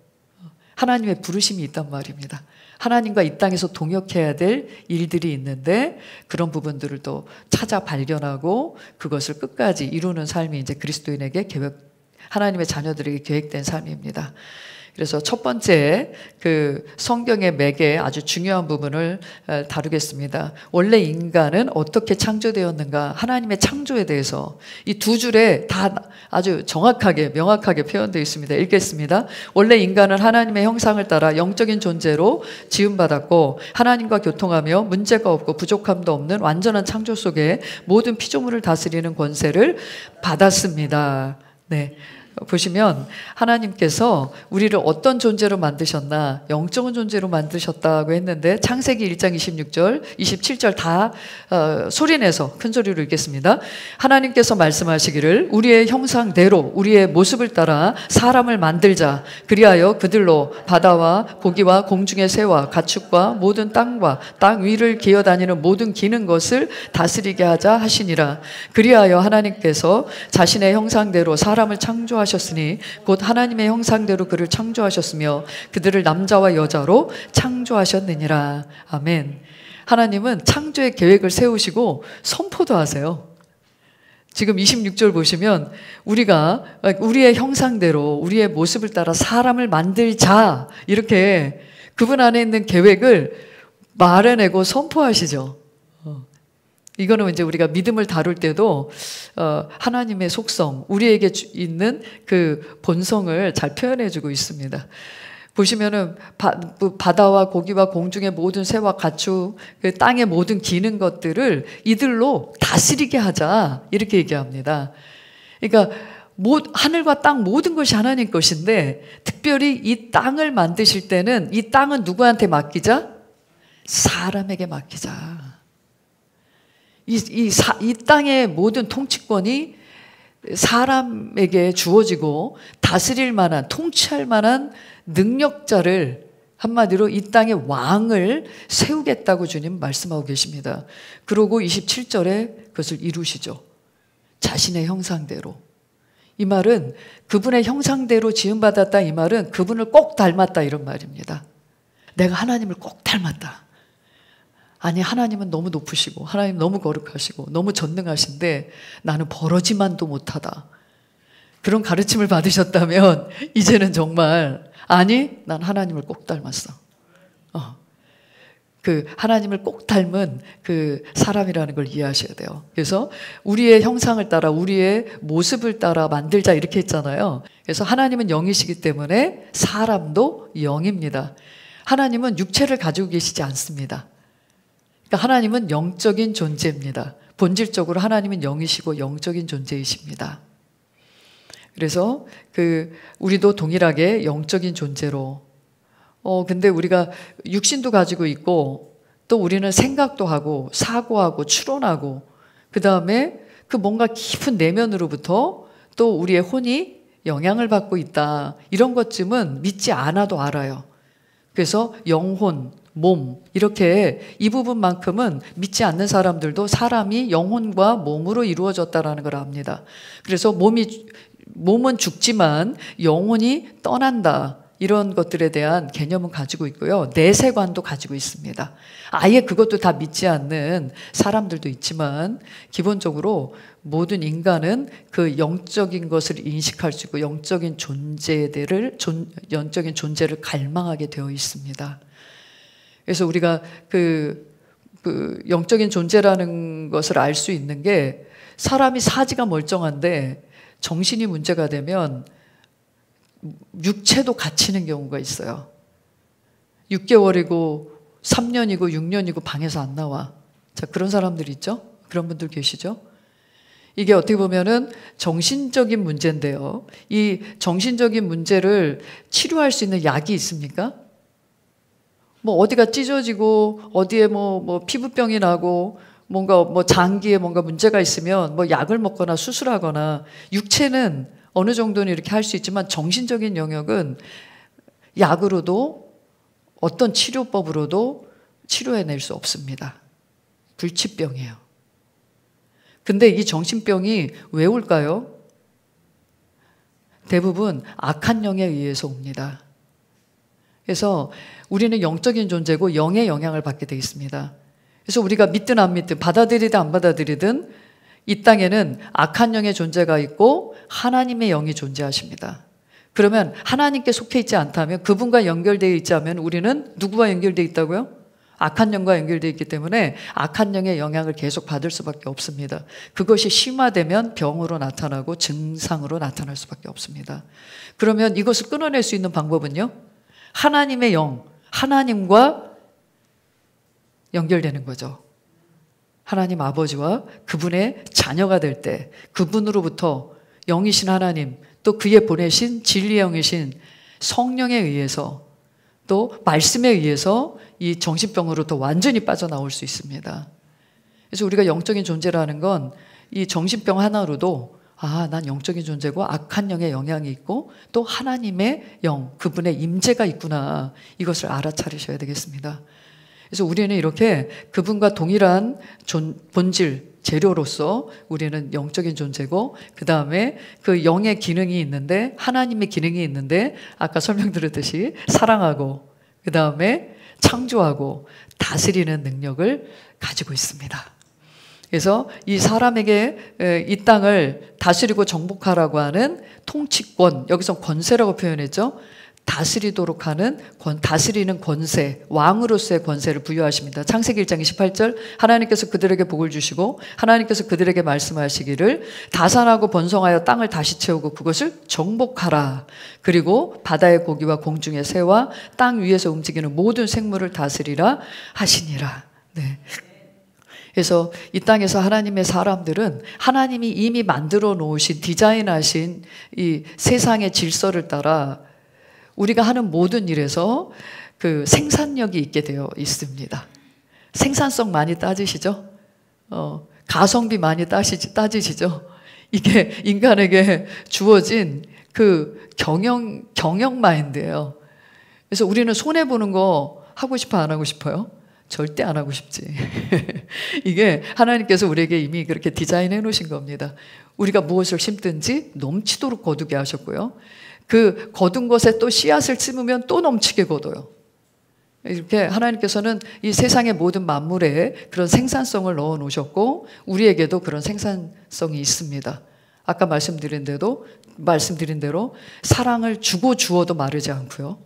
하나님의 부르심이 있단 말입니다. 하나님과 이 땅에서 동역해야 될 일들이 있는데 그런 부분들을 또 찾아 발견하고 그것을 끝까지 이루는 삶이 이제 그리스도인에게 하나님의 자녀들에게 계획된 삶입니다. 그래서 첫 번째 그 성경의 맥의 아주 중요한 부분을 다루겠습니다. 원래 인간은 어떻게 창조되었는가, 하나님의 창조에 대해서 이 두 줄에 다 아주 정확하게 명확하게 표현되어 있습니다. 읽겠습니다. 원래 인간은 하나님의 형상을 따라 영적인 존재로 지음받았고 하나님과 교통하며 문제가 없고 부족함도 없는 완전한 창조 속에 모든 피조물을 다스리는 권세를 받았습니다. 네. 보시면 하나님께서 우리를 어떤 존재로 만드셨나, 영적인 존재로 만드셨다고 했는데 창세기 1장 26절, 27절 다 소리내서 큰 소리로 읽겠습니다. 하나님께서 말씀하시기를 우리의 형상대로 우리의 모습을 따라 사람을 만들자. 그리하여 그들로 바다와 고기와 공중의 새와 가축과 모든 땅과 땅 위를 기어다니는 모든 기는 것을 다스리게 하자 하시니라. 그리하여 하나님께서 자신의 형상대로 사람을 창조하셨으니 곧 하나님의 형상대로 그를 창조하셨으며 그들을 남자와 여자로 창조하셨느니라. 아멘. 하나님은 창조의 계획을 세우시고 선포도 하세요. 지금 26절 보시면 우리가 우리의 형상대로 우리의 모습을 따라 사람을 만들자, 이렇게 그분 안에 있는 계획을 말해내고 선포하시죠. 이거는 이제 우리가 믿음을 다룰 때도 하나님의 속성, 우리에게 있는 그 본성을 잘 표현해주고 있습니다. 보시면은 바다와 고기와 공중의 모든 새와 가축, 그 땅의 모든 기는 것들을 이들로 다스리게 하자, 이렇게 얘기합니다. 그러니까 하늘과 땅 모든 것이 하나님 것인데 특별히 이 땅을 만드실 때는 이 땅은 누구한테 맡기자? 사람에게 맡기자. 이 땅의 모든 통치권이 사람에게 주어지고 다스릴 만한, 통치할 만한 능력자를, 한마디로 이 땅의 왕을 세우겠다고 주님 말씀하고 계십니다. 그러고 27절에 그것을 이루시죠. 자신의 형상대로. 이 말은 그분의 형상대로 지음받았다, 이 말은 그분을 꼭 닮았다, 이런 말입니다. 내가 하나님을 꼭 닮았다. 아니, 하나님은 너무 높으시고 하나님 너무 거룩하시고 너무 전능하신데 나는 버러지만도 못하다. 그런 가르침을 받으셨다면 이제는 정말 아니, 난 하나님을 꼭 닮았어. 그 하나님을 꼭 닮은 그 사람이라는 걸 이해하셔야 돼요. 그래서 우리의 형상을 따라 우리의 모습을 따라 만들자, 이렇게 했잖아요. 그래서 하나님은 영이시기 때문에 사람도 영입니다. 하나님은 육체를 가지고 계시지 않습니다. 그러니까 하나님은 영적인 존재입니다. 본질적으로 하나님은 영이시고 영적인 존재이십니다. 그래서 우리도 동일하게 영적인 존재로, 근데 우리가 육신도 가지고 있고 또 우리는 생각도 하고 사고하고 추론하고 그 다음에 그 뭔가 깊은 내면으로부터 또 우리의 혼이 영향을 받고 있다, 이런 것쯤은 믿지 않아도 알아요. 그래서 영혼, 몸, 이렇게 이 부분만큼은 믿지 않는 사람들도 사람이 영혼과 몸으로 이루어졌다라는 걸 압니다. 그래서 몸은 죽지만 영혼이 떠난다, 이런 것들에 대한 개념은 가지고 있고요. 내세관도 가지고 있습니다. 아예 그것도 다 믿지 않는 사람들도 있지만 기본적으로 모든 인간은 그 영적인 것을 인식할 수 있고 영적인 존재를 갈망하게 되어 있습니다. 그래서 우리가 그 영적인 존재라는 것을 알 수 있는 게 사람이 사지가 멀쩡한데 정신이 문제가 되면 육체도 갇히는 경우가 있어요. 6개월이고 3년이고 6년이고 방에서 안 나와. 자, 그런 사람들 있죠? 그런 분들 계시죠? 이게 어떻게 보면은 정신적인 문제인데요. 이 정신적인 문제를 치료할 수 있는 약이 있습니까? 뭐 어디가 찢어지고 어디에 뭐 피부병이 나고 뭔가 뭐 장기에 뭔가 문제가 있으면 뭐 약을 먹거나 수술하거나 육체는 어느 정도는 이렇게 할 수 있지만 정신적인 영역은 약으로도 어떤 치료법으로도 치료해낼 수 없습니다. 불치병이에요. 근데 이 정신병이 왜 올까요? 대부분 악한 영에 의해서 옵니다. 그래서 우리는 영적인 존재고 영의 영향을 받게 되어 있습니다. 그래서 우리가 믿든 안 믿든 받아들이든 안 받아들이든 이 땅에는 악한 영의 존재가 있고 하나님의 영이 존재하십니다. 그러면 하나님께 속해 있지 않다면 그분과 연결되어 있지 않으면 우리는 누구와 연결되어 있다고요? 악한 영과 연결되어 있기 때문에 악한 영의 영향을 계속 받을 수밖에 없습니다. 그것이 심화되면 병으로 나타나고 증상으로 나타날 수밖에 없습니다. 그러면 이것을 끊어낼 수 있는 방법은요? 하나님의 영, 하나님과 연결되는 거죠. 하나님 아버지와 그분의 자녀가 될 때 그분으로부터 영이신 하나님 또 그의 보내신 진리의 영이신 성령에 의해서 또 말씀에 의해서 이 정신병으로부터 완전히 빠져나올 수 있습니다. 그래서 우리가 영적인 존재라는 건 이 정신병 하나로도 난 영적인 존재고 악한 영의 영향이 있고 또 하나님의 영, 그분의 임재가 있구나. 이것을 알아차리셔야 되겠습니다. 그래서 우리는 이렇게 그분과 동일한 본질, 재료로서 우리는 영적인 존재고 그 다음에 그 영의 기능이 있는데 하나님의 기능이 있는데 아까 설명드렸듯이 사랑하고 그 다음에 창조하고 다스리는 능력을 가지고 있습니다. 그래서 이 사람에게 이 땅을 다스리고 정복하라고 하는 통치권, 여기서 권세라고 표현했죠. 다스리도록 하는 다스리는 권세, 왕으로서의 권세를 부여하십니다. 창세기 1장 28절 하나님께서 그들에게 복을 주시고 하나님께서 그들에게 말씀하시기를 다산하고 번성하여 땅을 다시 채우고 그것을 정복하라. 그리고 바다의 고기와 공중의 새와 땅 위에서 움직이는 모든 생물을 다스리라 하시니라. 네. 그래서 이 땅에서 하나님의 사람들은 하나님이 이미 만들어 놓으신 디자인하신 이 세상의 질서를 따라 우리가 하는 모든 일에서 그 생산력이 있게 되어 있습니다. 생산성 많이 따지시죠? 가성비 많이 따지시죠? 이게 인간에게 주어진 그 경영 마인드예요. 그래서 우리는 손해보는 거 하고 싶어 안 하고 싶어요? 절대 안 하고 싶지. 이게 하나님께서 우리에게 이미 그렇게 디자인해 놓으신 겁니다. 우리가 무엇을 심든지 넘치도록 거두게 하셨고요. 그 거둔 것에 또 씨앗을 심으면 또 넘치게 거둬요. 이렇게 하나님께서는 이 세상의 모든 만물에 그런 생산성을 넣어 놓으셨고 우리에게도 그런 생산성이 있습니다. 아까 말씀드린 대로 사랑을 주고 주어도 마르지 않고요.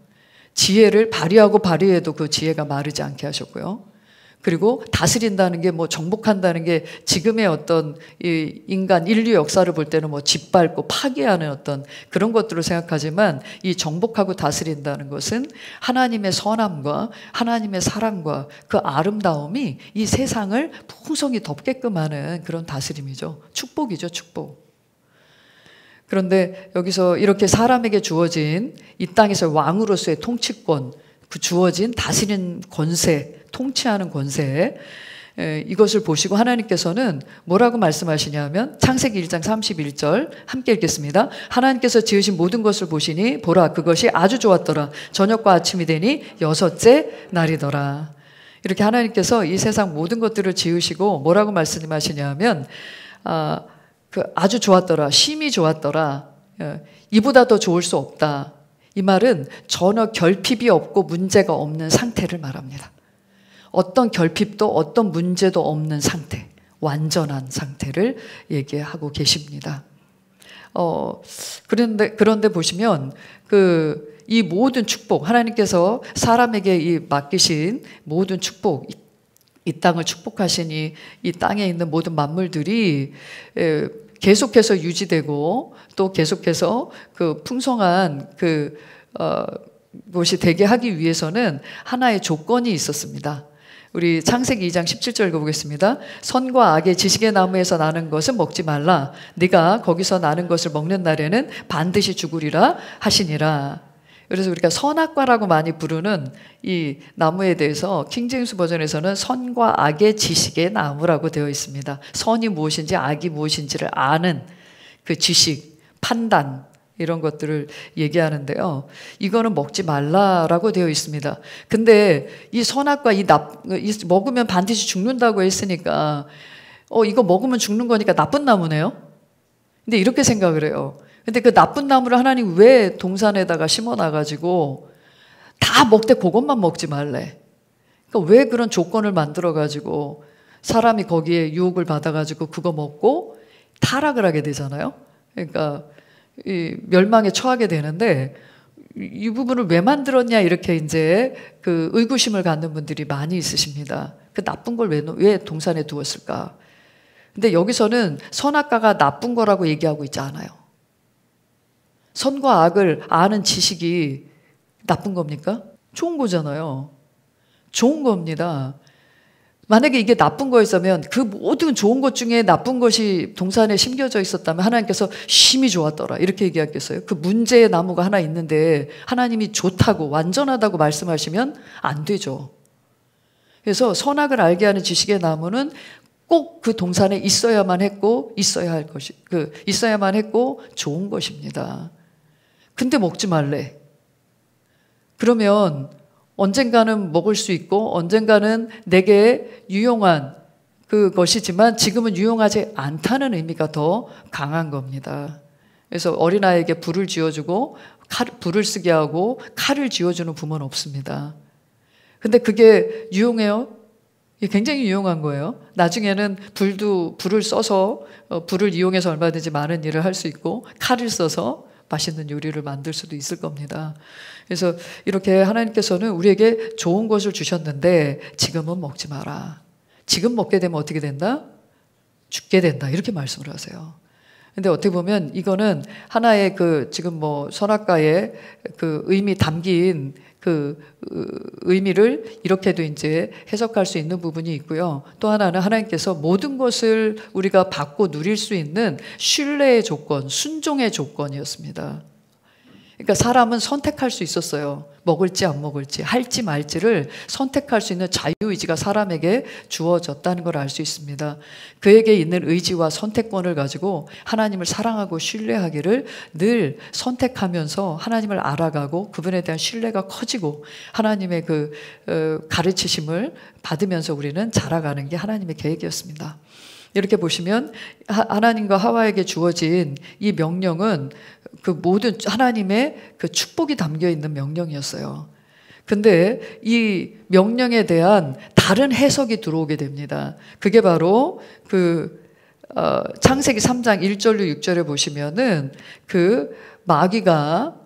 지혜를 발휘하고 발휘해도 그 지혜가 마르지 않게 하셨고요. 그리고 다스린다는 게 뭐 정복한다는 게 지금의 어떤 이 인간 인류 역사를 볼 때는 뭐 짓밟고 파괴하는 어떤 그런 것들을 생각하지만 이 정복하고 다스린다는 것은 하나님의 선함과 하나님의 사랑과 그 아름다움이 이 세상을 풍성히 덮게끔 하는 그런 다스림이죠. 축복이죠, 축복. 그런데 여기서 이렇게 사람에게 주어진 이 땅에서 왕으로서의 통치권, 그 주어진 다스리는 권세, 통치하는 권세, 이것을 보시고 하나님께서는 뭐라고 말씀하시냐면 창세기 1장 31절 함께 읽겠습니다. 하나님께서 지으신 모든 것을 보시니 보라 그것이 아주 좋았더라. 저녁과 아침이 되니 6째 날이더라. 이렇게 하나님께서 이 세상 모든 것들을 지으시고 뭐라고 말씀하시냐면 아주 좋았더라. 심히 좋았더라. 이보다 더 좋을 수 없다. 이 말은 전혀 결핍이 없고 문제가 없는 상태를 말합니다. 어떤 결핍도 어떤 문제도 없는 상태, 완전한 상태를 얘기하고 계십니다. 그런데 보시면 이 모든 축복, 하나님께서 사람에게 이 맡기신 모든 축복, 이 땅을 축복하신 이 땅에 있는 모든 만물들이 계속해서 유지되고 또 계속해서 그 풍성한 것이 되게 하기 위해서는 하나의 조건이 있었습니다. 우리 창세기 2장 17절 읽어보겠습니다. 선과 악의 지식의 나무에서 나는 것은 먹지 말라. 네가 거기서 나는 것을 먹는 날에는 반드시 죽으리라 하시니라. 그래서 우리가 선악과라고 많이 부르는 이 나무에 대해서 킹제임스 버전에서는 선과 악의 지식의 나무라고 되어 있습니다. 선이 무엇인지 악이 무엇인지를 아는 그 지식, 판단 이런 것들을 얘기하는데요. 이거는 먹지 말라라고 되어 있습니다. 근데 이 선악과 먹으면 반드시 죽는다고 했으니까 이거 먹으면 죽는 거니까 나쁜 나무네요. 근데 이렇게 생각을 해요. 근데 그 나쁜 나무를 하나님 왜 동산에다가 심어놔가지고 다 먹되 그것만 먹지 말래? 그러니까 왜 그런 조건을 만들어가지고 사람이 거기에 유혹을 받아가지고 그거 먹고 타락을 하게 되잖아요. 그러니까 이 멸망에 처하게 되는데 이 부분을 왜 만들었냐 이렇게 이제 그 의구심을 갖는 분들이 많이 있으십니다. 그 나쁜 걸 왜 동산에 두었을까? 근데 여기서는 선악과가 나쁜 거라고 얘기하고 있지 않아요. 선과 악을 아는 지식이 나쁜 겁니까? 좋은 거잖아요. 좋은 겁니다. 만약에 이게 나쁜 거였으면 그 모든 좋은 것 중에 나쁜 것이 동산에 심겨져 있었다면 하나님께서 심히 좋았더라 이렇게 얘기하겠어요? 그 문제의 나무가 하나 있는데 하나님이 좋다고 완전하다고 말씀하시면 안 되죠. 그래서 선악을 알게 하는 지식의 나무는 꼭 그 동산에 있어야만 했고 있어야만 했고 좋은 것입니다. 근데 먹지 말래. 그러면 언젠가는 먹을 수 있고 언젠가는 내게 유용한 그것이지만 지금은 유용하지 않다는 의미가 더 강한 겁니다. 그래서 어린아이에게 불을 쥐어주고 불을 쓰게 하고 칼을 쥐어주는 부모는 없습니다. 근데 그게 유용해요? 이게 굉장히 유용한 거예요. 나중에는 불을 써서 불을 이용해서 얼마든지 많은 일을 할 수 있고 칼을 써서 맛있는 요리를 만들 수도 있을 겁니다. 그래서 이렇게 하나님께서는 우리에게 좋은 것을 주셨는데 지금은 먹지 마라. 지금 먹게 되면 어떻게 된다? 죽게 된다. 이렇게 말씀을 하세요. 근데 어떻게 보면 이거는 하나의 지금 선악과의 의미 담긴 의미를 이렇게도 이제 해석할 수 있는 부분이 있고요. 또 하나는 하나님께서 모든 것을 우리가 받고 누릴 수 있는 신뢰의 조건, 순종의 조건이었습니다. 그러니까 사람은 선택할 수 있었어요. 먹을지 안 먹을지, 할지 말지를 선택할 수 있는 자유의지가 사람에게 주어졌다는 걸 알 수 있습니다. 그에게 있는 의지와 선택권을 가지고 하나님을 사랑하고 신뢰하기를 늘 선택하면서 하나님을 알아가고 그분에 대한 신뢰가 커지고 하나님의 가르치심을 받으면서 우리는 자라가는 게 하나님의 계획이었습니다. 이렇게 보시면 하나님과 하와에게 주어진 이 명령은 모든 하나님의 축복이 담겨 있는 명령이었어요. 근데 이 명령에 대한 다른 해석이 들어오게 됩니다. 그게 바로 창세기 3장 1절로 6절에 보시면은 마귀가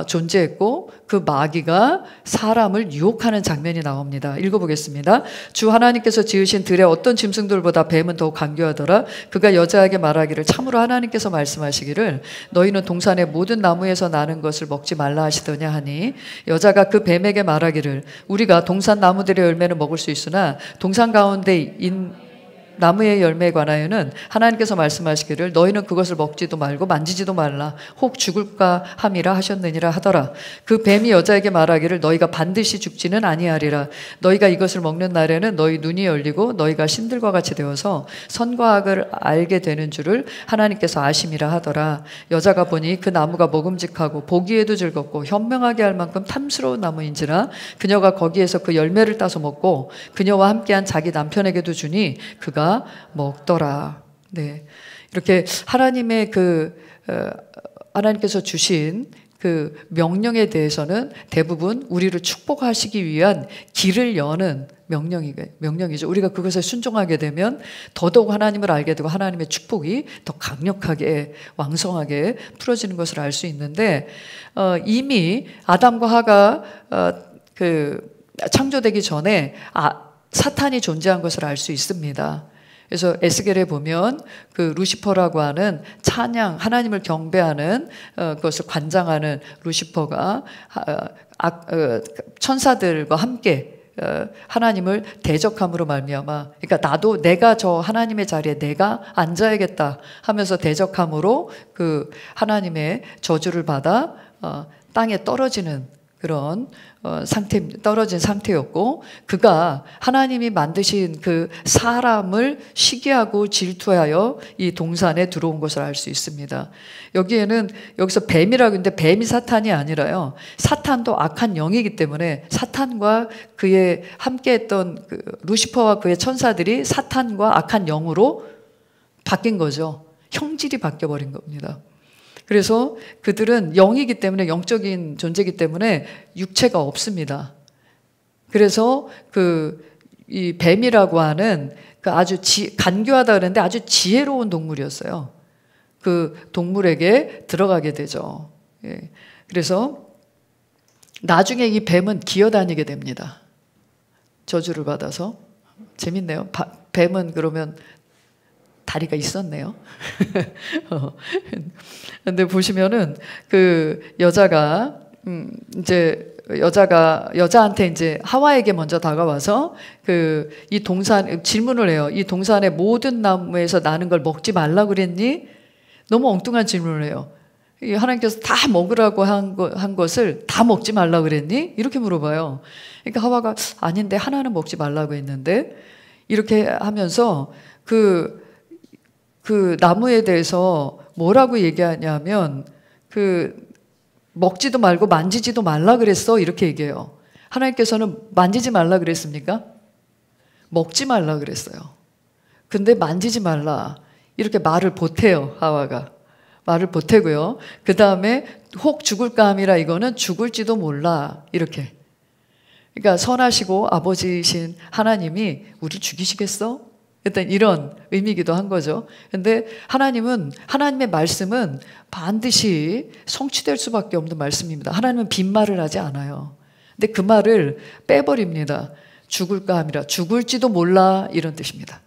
존재했고 그 마귀가 사람을 유혹하는 장면이 나옵니다. 읽어보겠습니다. 주 하나님께서 지으신 들의 어떤 짐승들보다 뱀은 더욱 간교하더라. 그가 여자에게 말하기를 참으로 하나님께서 말씀하시기를 너희는 동산의 모든 나무에서 나는 것을 먹지 말라 하시더냐 하니 여자가 그 뱀에게 말하기를 우리가 동산 나무들의 열매는 먹을 수 있으나 동산 가운데 나무의 열매에 관하여는 하나님께서 말씀하시기를 너희는 그것을 먹지도 말고 만지지도 말라 혹 죽을까 함이라 하셨느니라 하더라. 그 뱀이 여자에게 말하기를 너희가 반드시 죽지는 아니하리라. 너희가 이것을 먹는 날에는 너희 눈이 열리고 너희가 신들과 같이 되어서 선과 악을 알게 되는 줄을 하나님께서 아심이라 하더라. 여자가 보니 그 나무가 먹음직하고 보기에도 즐겁고 현명하게 할 만큼 탐스러운 나무인지라 그녀가 거기에서 그 열매를 따서 먹고 그녀와 함께한 자기 남편에게도 주니 그가 먹더라. 네, 이렇게 하나님의 하나님께서 주신 그 명령에 대해서는 대부분 우리를 축복하시기 위한 길을 여는 명령이죠. 우리가 그것에 순종하게 되면 더더욱 하나님을 알게 되고 하나님의 축복이 더 강력하게 왕성하게 풀어지는 것을 알 수 있는데 이미 아담과 하가 그 창조되기 전에 사탄이 존재한 것을 알 수 있습니다. 그래서 에스겔에 보면 그 루시퍼라고 하는 찬양, 하나님을 경배하는 그것을 관장하는 루시퍼가 천사들과 함께 하나님을 대적함으로 말미암아, 그러니까 나도 내가 저 하나님의 자리에 내가 앉아야겠다 하면서 대적함으로 그 하나님의 저주를 받아 땅에 떨어지는 그런 떨어진 상태였고, 그가 하나님이 만드신 그 사람을 시기하고 질투하여 이 동산에 들어온 것을 알 수 있습니다. 여기서 뱀이라고 했는데 뱀이 사탄이 아니라요, 사탄도 악한 영이기 때문에 사탄과 그의 함께했던 그 루시퍼와 그의 천사들이 사탄과 악한 영으로 바뀐 거죠. 형질이 바뀌어버린 겁니다. 그래서 그들은 영이기 때문에, 영적인 존재이기 때문에 육체가 없습니다. 그래서 이 뱀이라고 하는 그 아주 간교하다 그러는데 아주 지혜로운 동물이었어요. 그 동물에게 들어가게 되죠. 예. 그래서 나중에 이 뱀은 기어다니게 됩니다. 저주를 받아서. 재밌네요. 뱀은 그러면 다리가 있었네요. 근데 보시면은 그 여자가 여자한테 이제 하와에게 먼저 다가와서 이 동산 질문을 해요. 이 동산의 모든 나무에서 나는 걸 먹지 말라 그랬니? 너무 엉뚱한 질문을 해요. 하나님께서 다 먹으라고 한 것을 다 먹지 말라 그랬니? 이렇게 물어봐요. 그러니까 하와가 아닌데 하나는 먹지 말라고 했는데, 이렇게 하면서 그 나무에 대해서 뭐라고 얘기하냐면 먹지도 말고 만지지도 말라 그랬어, 이렇게 얘기해요. 하나님께서는 만지지 말라 그랬습니까? 먹지 말라 그랬어요. 근데 만지지 말라 이렇게 말을 보태요. 하와가 말을 보태고요. 그 다음에 혹 죽을까 함이라, 이거는 죽을지도 몰라, 이렇게. 그러니까 선하시고 아버지이신 하나님이 우리 죽이시겠어? 일단 이런 의미이기도 한 거죠. 근데 하나님의 말씀은 반드시 성취될 수밖에 없는 말씀입니다. 하나님은 빈말을 하지 않아요. 근데 그 말을 빼버립니다. 죽을까 함이라, 죽을지도 몰라, 이런 뜻입니다.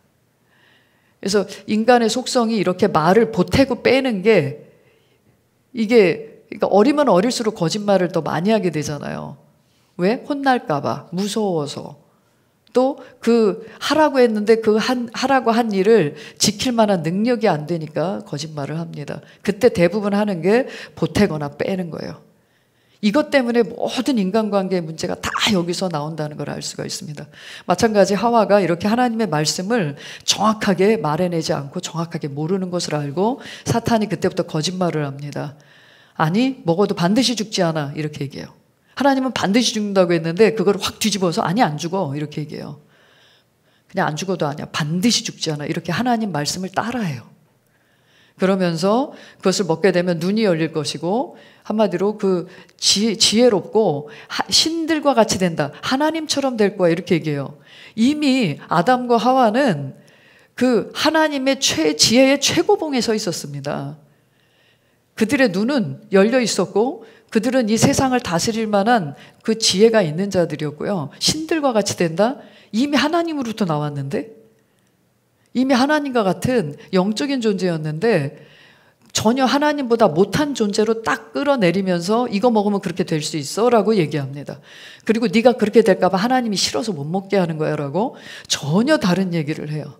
그래서 인간의 속성이 이렇게 말을 보태고 빼는 게, 그러니까 어리면 어릴수록 거짓말을 더 많이 하게 되잖아요. 왜? 혼날까봐, 무서워서. 또 하라고 했는데 하라고 한 일을 지킬 만한 능력이 안 되니까 거짓말을 합니다. 그때 대부분 하는 게 보태거나 빼는 거예요. 이것 때문에 모든 인간관계의 문제가 다 여기서 나온다는 걸 알 수가 있습니다. 마찬가지 하와가 이렇게 하나님의 말씀을 정확하게 말해내지 않고 정확하게 모르는 것을 알고 사탄이 그때부터 거짓말을 합니다. 아니, 먹어도 반드시 죽지 않아, 이렇게 얘기해요. 하나님은 반드시 죽는다고 했는데 그걸 확 뒤집어서 아니, 안 죽어, 이렇게 얘기해요. 그냥 안 죽어도 아니야, 반드시 죽지 않아, 이렇게 하나님 말씀을 따라해요. 그러면서 그것을 먹게 되면 눈이 열릴 것이고, 한마디로 지혜롭고 신들과 같이 된다, 하나님처럼 될 거야, 이렇게 얘기해요. 이미 아담과 하와는 그 하나님의 지혜의 최고봉에 서 있었습니다. 그들의 눈은 열려 있었고 그들은 이 세상을 다스릴 만한 그 지혜가 있는 자들이었고요. 신들과 같이 된다? 이미 하나님으로부터 나왔는데, 이미 하나님과 같은 영적인 존재였는데 전혀 하나님보다 못한 존재로 딱 끌어내리면서 이거 먹으면 그렇게 될 수 있어 라고 얘기합니다. 그리고 네가 그렇게 될까 봐 하나님이 싫어서 못 먹게 하는 거야 라고 전혀 다른 얘기를 해요.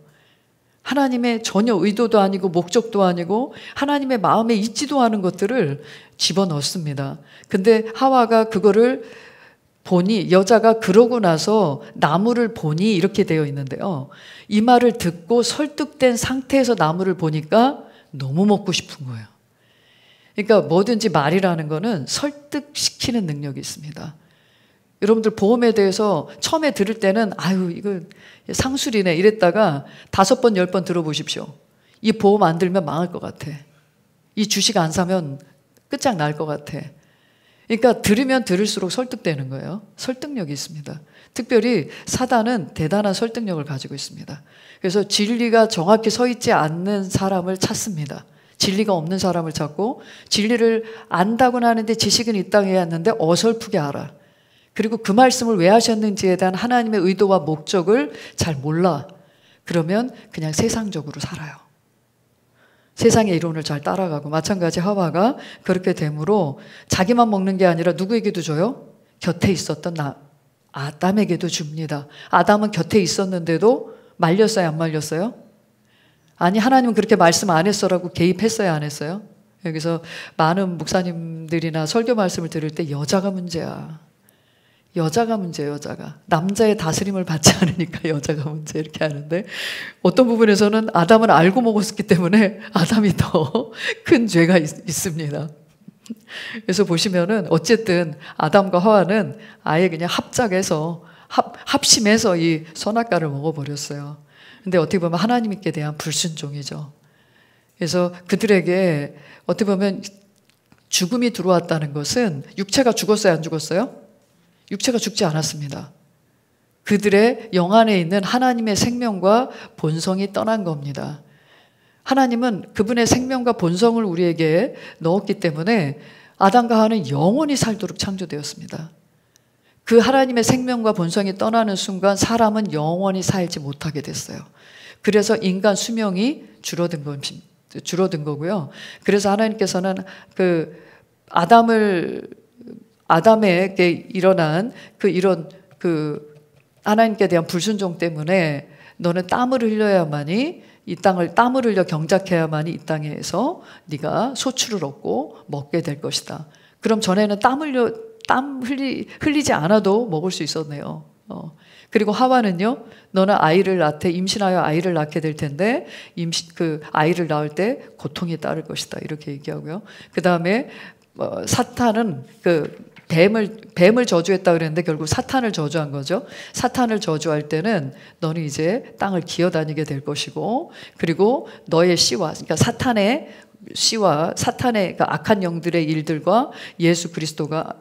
하나님의 전혀 의도도 아니고 목적도 아니고 하나님의 마음에 있지도 않은 것들을 집어넣습니다. 근데 하와가 그거를 보니, 여자가 그러고 나서 나무를 보니 이렇게 되어 있는데요. 이 말을 듣고 설득된 상태에서 나무를 보니까 너무 먹고 싶은 거예요. 그러니까 뭐든지 말이라는 거는 설득시키는 능력이 있습니다. 여러분들 보험에 대해서 처음에 들을 때는 아유 이거 상술이네 이랬다가 5번 10번 들어보십시오. 이 보험 안 들면 망할 것 같아. 이 주식 안 사면 끝장 날 것 같아. 그러니까 들으면 들을수록 설득되는 거예요. 설득력이 있습니다. 특별히 사단은 대단한 설득력을 가지고 있습니다. 그래서 진리가 정확히 서 있지 않는 사람을 찾습니다. 진리가 없는 사람을 찾고, 진리를 안다고는 하는데 지식은 있다고 해야 하는데 어설프게 알아. 그리고 그 말씀을 왜 하셨는지에 대한 하나님의 의도와 목적을 잘 몰라. 그러면 그냥 세상적으로 살아요. 세상의 이론을 잘 따라가고, 마찬가지 하와가 그렇게 되므로 자기만 먹는 게 아니라 누구에게도 줘요? 곁에 있었던 아담에게도 줍니다. 아담은 곁에 있었는데도 말렸어요, 안 말렸어요? 아니, 하나님은 그렇게 말씀 안 했어라고 개입했어요, 안 했어요? 여기서 많은 목사님들이나 설교 말씀을 들을 때 여자가 문제야. 여자가 문제예요, 여자가. 남자의 다스림을 받지 않으니까 여자가 문제 이렇게 하는데, 어떤 부분에서는 아담을 알고 먹었기 때문에 아담이 더 큰 죄가 있습니다. 그래서 보시면은 어쨌든 아담과 하와는 아예 그냥 합작해서 합심해서 이 선악과를 먹어버렸어요. 근데 어떻게 보면 하나님께 대한 불순종이죠. 그래서 그들에게 어떻게 보면 죽음이 들어왔다는 것은, 육체가 죽었어요, 안 죽었어요? 육체가 죽지 않았습니다. 그들의 영 안에 있는 하나님의 생명과 본성이 떠난 겁니다. 하나님은 그분의 생명과 본성을 우리에게 넣었기 때문에 아담과 하와는 영원히 살도록 창조되었습니다. 그 하나님의 생명과 본성이 떠나는 순간 사람은 영원히 살지 못하게 됐어요. 그래서 인간 수명이 줄어든 거고요. 그래서 하나님께서는 그 아담에게 일어난 이런 하나님께 대한 불순종 때문에 너는 땀을 흘려야만이, 이 땅을 땀을 흘려 경작해야만이 이 땅에서 네가 소출을 얻고 먹게 될 것이다. 그럼 전에는 땀 흘리지 않아도 먹을 수 있었네요. 그리고 하와는요, 너는 아이를 낳되 임신하여 아이를 낳게 될 텐데 그 아이를 낳을 때 고통이 따를 것이다, 이렇게 얘기하고요. 그 다음에 사탄은 뱀을 저주했다 그랬는데 결국 사탄을 저주한 거죠. 사탄을 저주할 때는 너는 이제 땅을 기어다니게 될 것이고, 그리고 너의 씨와, 그러니까 사탄의 씨와 사탄의 악한 영들의 일들과 예수 그리스도가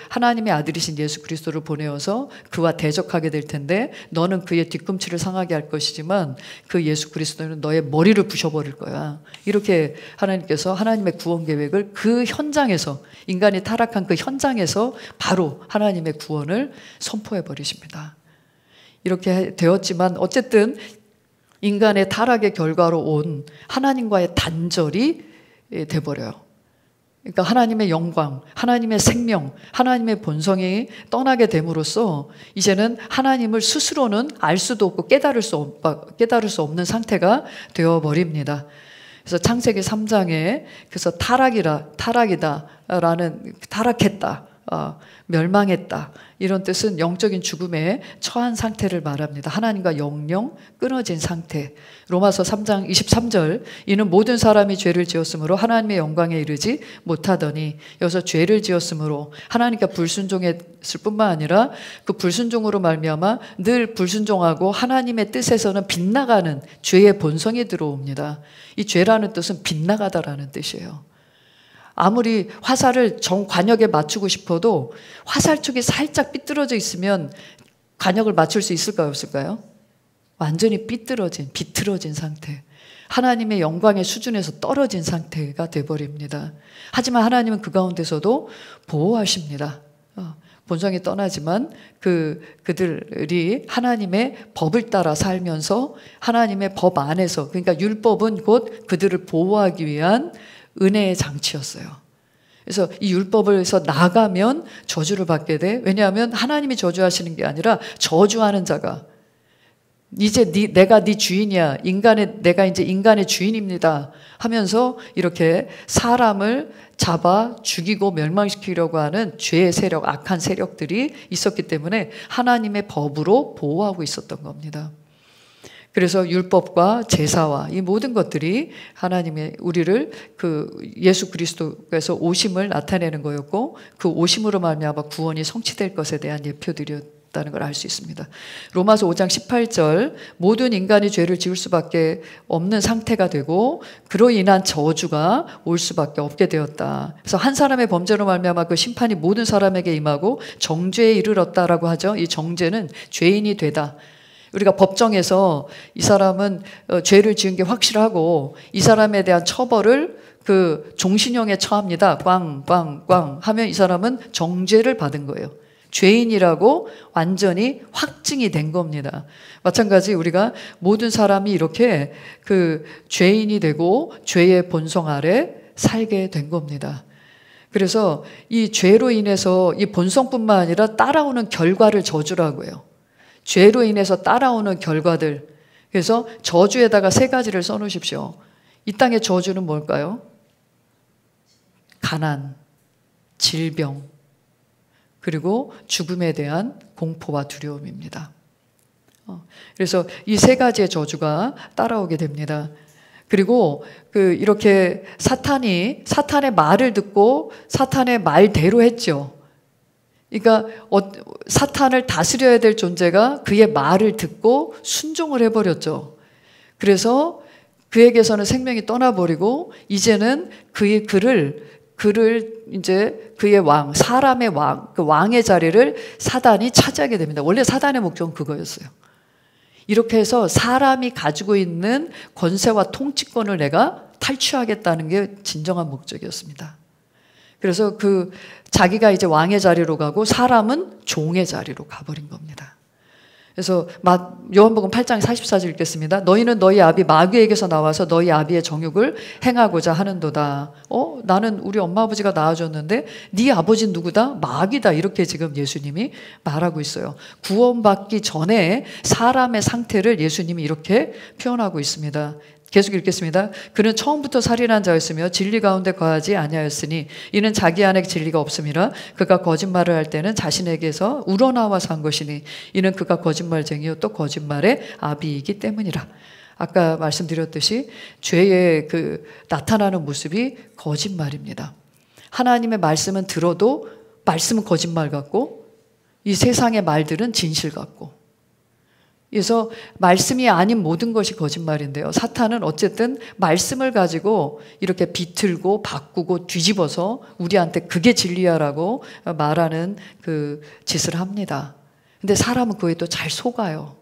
하나님의 아들이신 예수 그리스도를 보내어서 그와 대적하게 될 텐데 너는 그의 뒤꿈치를 상하게 할 것이지만 그 예수 그리스도는 너의 머리를 부셔버릴 거야. 이렇게 하나님께서 하나님의 구원 계획을 그 현장에서, 인간이 타락한 그 현장에서 바로 하나님의 구원을 선포해 버리십니다. 이렇게 되었지만 어쨌든 인간의 타락의 결과로 온 하나님과의 단절이 돼버려요. 그러니까 하나님의 영광, 하나님의 생명, 하나님의 본성이 떠나게 됨으로써 이제는 하나님을 스스로는 알 수도 없고 깨달을 수 없는 상태가 되어버립니다. 그래서 창세기 3장에 그래서 타락했다, 멸망했다, 이런 뜻은 영적인 죽음에 처한 상태를 말합니다. 하나님과 영영 끊어진 상태. 로마서 3장 23절, 이는 모든 사람이 죄를 지었으므로 하나님의 영광에 이르지 못하더니, 여기서 죄를 지었으므로 하나님께 불순종했을 뿐만 아니라 그 불순종으로 말미암아 늘 불순종하고 하나님의 뜻에서는 빗나가는 죄의 본성이 들어옵니다. 이 죄라는 뜻은 빗나가다라는 뜻이에요. 아무리 화살을 정관역에 맞추고 싶어도 화살 쪽이 살짝 삐뚤어져 있으면 관역을 맞출 수 있을까요, 없을까요? 완전히 비틀어진 상태. 하나님의 영광의 수준에서 떨어진 상태가 돼버립니다. 하지만 하나님은 그 가운데서도 보호하십니다. 본성이 떠나지만 그들이 하나님의 법을 따라 살면서 하나님의 법 안에서, 그러니까 율법은 곧 그들을 보호하기 위한 은혜의 장치였어요. 그래서 이 율법에서 나가면 저주를 받게 돼. 왜냐하면 하나님이 저주하시는 게 아니라 저주하는 자가, 이제 내가 네 주인이야, 내가 이제 인간의 주인입니다 하면서 이렇게 사람을 잡아 죽이고 멸망시키려고 하는 죄의 세력, 악한 세력들이 있었기 때문에 하나님의 법으로 보호하고 있었던 겁니다. 그래서 율법과 제사와 이 모든 것들이 하나님의 우리를 예수 그리스도께서 오심을 나타내는 거였고, 그 오심으로 말미암아 구원이 성취될 것에 대한 예표들이었던 다는 걸 알 수 있습니다. 로마서 5장 18절 모든 인간이 죄를 지을 수밖에 없는 상태가 되고 그로 인한 저주가 올 수밖에 없게 되었다. 그래서 한 사람의 범죄로 말미암아 그 심판이 모든 사람에게 임하고 정죄에 이르렀다라고 하죠. 이 정죄는 죄인이 되다. 우리가 법정에서 이 사람은 죄를 지은 게 확실하고 이 사람에 대한 처벌을 그 종신형에 처합니다. 꽝꽝꽝 하면 이 사람은 정죄를 받은 거예요. 죄인이라고 완전히 확증이 된 겁니다. 마찬가지 우리가 모든 사람이 이렇게 그 죄인이 되고 죄의 본성 아래 살게 된 겁니다. 그래서 이 죄로 인해서 이 본성뿐만 아니라 따라오는 결과를 저주라고 해요. 죄로 인해서 따라오는 결과들. 그래서 저주에다가 3가지를 써놓으십시오. 이 땅의 저주는 뭘까요? 가난, 질병, 그리고 죽음에 대한 공포와 두려움입니다. 그래서 이 3가지의 저주가 따라오게 됩니다. 그리고 이렇게 사탄의 말을 듣고 사탄의 말대로 했죠. 그러니까 사탄을 다스려야 될 존재가 그의 말을 듣고 순종을 해버렸죠. 그래서 그에게서는 생명이 떠나버리고 이제는 그를 이제 그의 왕, 사람의 왕, 그 왕의 자리를 사단이 차지하게 됩니다. 원래 사단의 목적은 그거였어요. 이렇게 해서 사람이 가지고 있는 권세와 통치권을 내가 탈취하겠다는 게 진정한 목적이었습니다. 그래서 자기가 이제 왕의 자리로 가고 사람은 종의 자리로 가버린 겁니다. 그래서 요한복음 8장 44절 읽겠습니다. 너희는 너희 아비 마귀에게서 나와서 너희 아비의 정욕을 행하고자 하는도다. 나는 우리 엄마 아버지가 낳아줬는데 네 아버지는 누구다? 마귀다. 이렇게 지금 예수님이 말하고 있어요. 구원받기 전에 사람의 상태를 예수님이 이렇게 표현하고 있습니다. 계속 읽겠습니다. 그는 처음부터 살인한 자였으며 진리 가운데 거하지 아니하였으니 이는 자기 안에 진리가 없음이라 그가 거짓말을 할 때는 자신에게서 우러나와서 한 것이니 이는 그가 거짓말쟁이요 또 거짓말의 아비이기 때문이라. 아까 말씀드렸듯이 죄의 나타나는 모습이 거짓말입니다. 하나님의 말씀은 들어도 말씀은 거짓말 같고 이 세상의 말들은 진실 같고, 그래서 말씀이 아닌 모든 것이 거짓말인데요. 사탄은 어쨌든 말씀을 가지고 이렇게 비틀고 바꾸고 뒤집어서 우리한테 그게 진리야라고 말하는 그 짓을 합니다. 근데 사람은 그에 또 잘 속아요.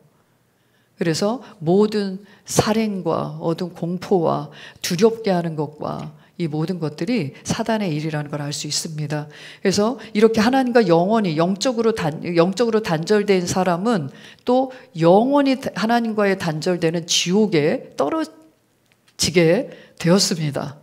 그래서 모든 살인과 어두운 공포와 두렵게 하는 것과 이 모든 것들이 사단의 일이라는 걸 알 수 있습니다. 그래서 이렇게 하나님과 영원히 영적으로 단절된 사람은 또 영원히 하나님과의 단절되는 지옥에 떨어지게 되었습니다.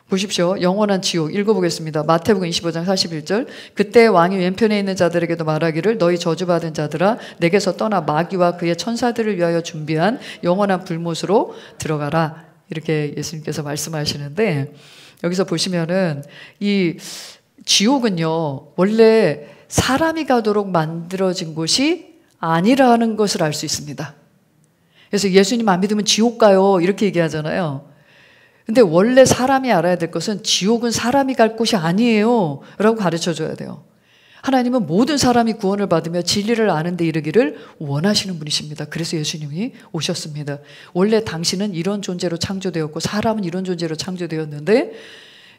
보십시오. 영원한 지옥 읽어보겠습니다. 마태복음 25장 41절 그때 왕이 왼편에 있는 자들에게도 말하기를 너희 저주받은 자들아 내게서 떠나 마귀와 그의 천사들을 위하여 준비한 영원한 불못으로 들어가라. 이렇게 예수님께서 말씀하시는데, 여기서 보시면은 이 지옥은요 원래 사람이 가도록 만들어진 곳이 아니라는 것을 알 수 있습니다. 그래서 예수님 안 믿으면 지옥 가요 이렇게 얘기하잖아요. 근데 원래 사람이 알아야 될 것은 지옥은 사람이 갈 곳이 아니에요 라고 가르쳐 줘야 돼요. 하나님은 모든 사람이 구원을 받으며 진리를 아는 데 이르기를 원하시는 분이십니다. 그래서 예수님이 오셨습니다. 원래 당신은 이런 존재로 창조되었고 사람은 이런 존재로 창조되었는데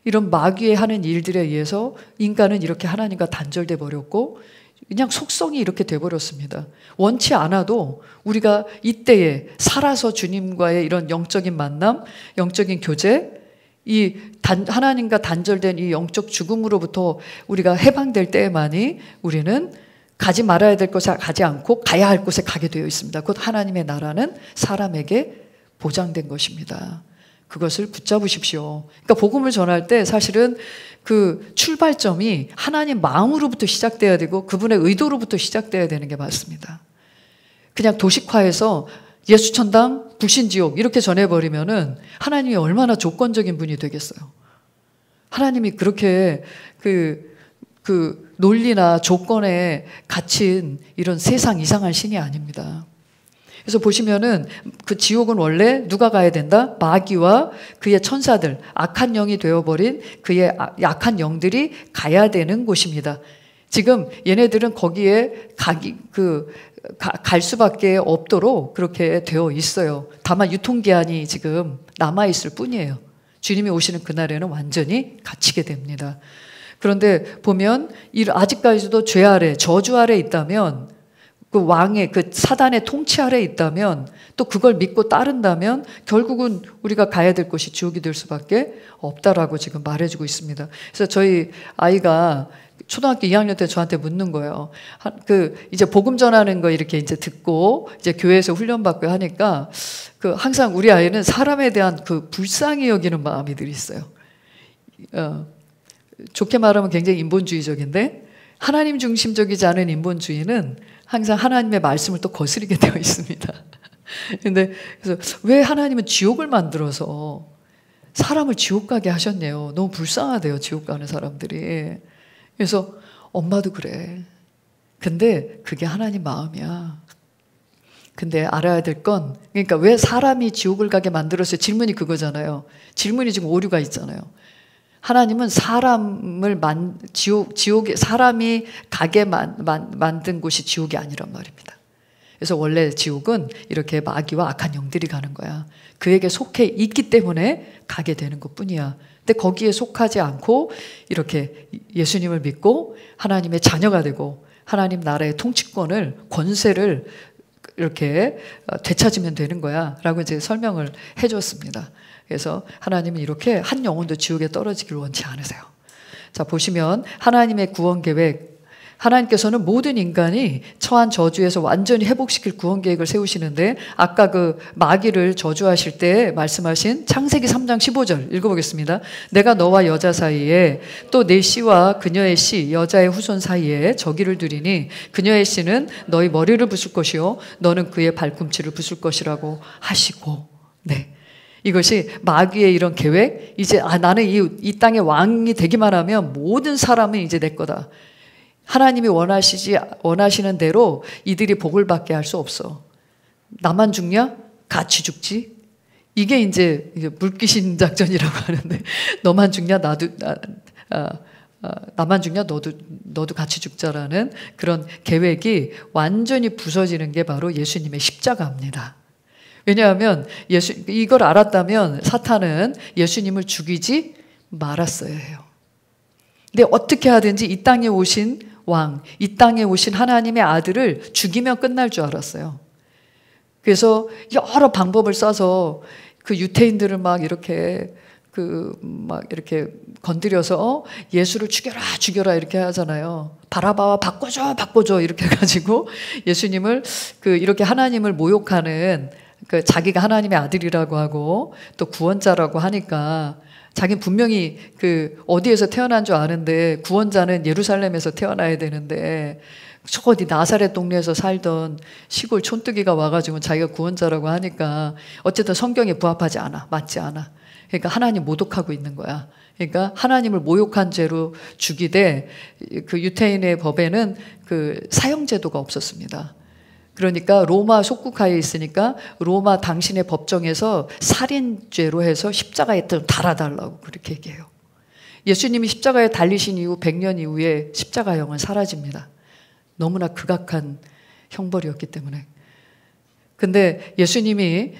이런 마귀의 하는 일들에 의해서 인간은 이렇게 하나님과 단절돼 버렸고 그냥 속성이 이렇게 돼버렸습니다. 원치 않아도 우리가 이때에 살아서 주님과의 이런 영적인 만남, 영적인 교제, 하나님과 단절된 이 영적 죽음으로부터 우리가 해방될 때에만이 우리는 가지 말아야 될 곳에 가지 않고 가야 할 곳에 가게 되어 있습니다. 곧 하나님의 나라는 사람에게 보장된 것입니다. 그것을 붙잡으십시오. 그러니까 복음을 전할 때 사실은 그 출발점이 하나님 마음으로부터 시작돼야 되고 그분의 의도로부터 시작돼야 되는 게 맞습니다. 그냥 도식화해서 예수천당, 불신지옥 이렇게 전해버리면은 하나님이 얼마나 조건적인 분이 되겠어요. 하나님이 그렇게 그 논리나 조건에 갇힌 이런 세상 이상한 신이 아닙니다. 그래서 보시면은 그 지옥은 원래 누가 가야 된다? 마귀와 그의 천사들, 악한 영이 되어버린 그의 약한 영들이 가야 되는 곳입니다. 지금 얘네들은 거기에 갈 수밖에 없도록 그렇게 되어 있어요. 다만 유통기한이 지금 남아있을 뿐이에요. 주님이 오시는 그날에는 완전히 갇히게 됩니다. 그런데 보면 아직까지도 죄 아래, 저주 아래 있다면, 그 왕의, 그 사단의 통치 아래 있다면, 또 그걸 믿고 따른다면 결국은 우리가 가야 될 곳이 지옥이 될 수밖에 없다라고 지금 말해주고 있습니다. 그래서 저희 아이가 초등학교 2학년 때 저한테 묻는 거예요. 이제 복음 전하는 거 이렇게 이제 듣고 이제 교회에서 훈련받고 하니까 항상 우리 아이는 사람에 대한 불쌍히 여기는 마음이 늘 있어요. 좋게 말하면 굉장히 인본주의적인데, 하나님 중심적이지 않은 인본주의는 항상 하나님의 말씀을 또 거스르게 되어 있습니다. 그래서 왜 하나님은 지옥을 만들어서 사람을 지옥 가게 하셨네요. 너무 불쌍하대요, 지옥 가는 사람들이. 그래서 엄마도 그래. 근데 그게 하나님 마음이야. 근데 알아야 될 건, 그러니까 왜 사람이 지옥을 가게 만들었어요? 질문이 그거잖아요. 질문이 지금 오류가 있잖아요. 하나님은 사람을 사람이 가게 만든 곳이 지옥이 아니란 말입니다. 그래서 원래 지옥은 이렇게 마귀와 악한 영들이 가는 거야. 그에게 속해 있기 때문에 가게 되는 것 뿐이야. 근데 거기에 속하지 않고 이렇게 예수님을 믿고 하나님의 자녀가 되고 하나님 나라의 통치권을, 권세를 이렇게 되찾으면 되는 거야 라고 이제 설명을 해줬습니다. 그래서 하나님은 이렇게 한 영혼도 지옥에 떨어지기를 원치 않으세요. 자, 보시면 하나님의 구원 계획, 하나님께서는 모든 인간이 처한 저주에서 완전히 회복시킬 구원 계획을 세우시는데, 아까 그 마귀를 저주하실 때 말씀하신 창세기 3장 15절 읽어보겠습니다. 내가 너와 여자 사이에 또 내 씨와 그녀의 씨 여자의 후손 사이에 저기를 두리니 그녀의 씨는 너희 머리를 부술 것이요 너는 그의 발꿈치를 부술 것이라고 하시고. 네, 이것이 마귀의 이런 계획, 이제 나는 이 땅의 왕이 되기만 하면 모든 사람은 이제 내 거다. 하나님이 원하시는 대로 이들이 복을 받게 할 수 없어. 나만 죽냐? 같이 죽지. 이게 이제 물귀신 작전이라고 하는데, 너만 죽냐? 나만 죽냐? 너도 같이 죽자라는 그런 계획이 완전히 부서지는 게 바로 예수님의 십자가입니다. 왜냐하면 이걸 알았다면 사탄은 예수님을 죽이지 말았어야 해요. 근데 어떻게 하든지 이 땅에 오신 왕, 이 땅에 오신 하나님의 아들을 죽이면 끝날 줄 알았어요. 그래서 여러 방법을 써서 그 유태인들을 막 이렇게 건드려서 예수를 죽여라 이렇게 하잖아요. 바라바와 바꿔줘 이렇게 해가지고 예수님을 이렇게 하나님을 모욕하는, 자기가 하나님의 아들이라고 하고 또 구원자라고 하니까 자기는 분명히 어디에서 태어난 줄 아는데 구원자는 예루살렘에서 태어나야 되는데 저 어디 나사렛 동네에서 살던 시골 촌뜨기가 와가지고 자기가 구원자라고 하니까 어쨌든 성경에 부합하지 않아, 맞지 않아. 그러니까 하나님 모독하고 있는 거야. 그러니까 하나님을 모욕한 죄로 죽이되 유태인의 법에는 사형제도가 없었습니다. 그러니까 로마 속국하에 있으니까 로마 당신의 법정에서 살인죄로 해서 십자가에 달아달라고 그렇게 얘기해요. 예수님이 십자가에 달리신 이후 100년 이후에 십자가형은 사라집니다. 너무나 극악한 형벌이었기 때문에. 근데 예수님이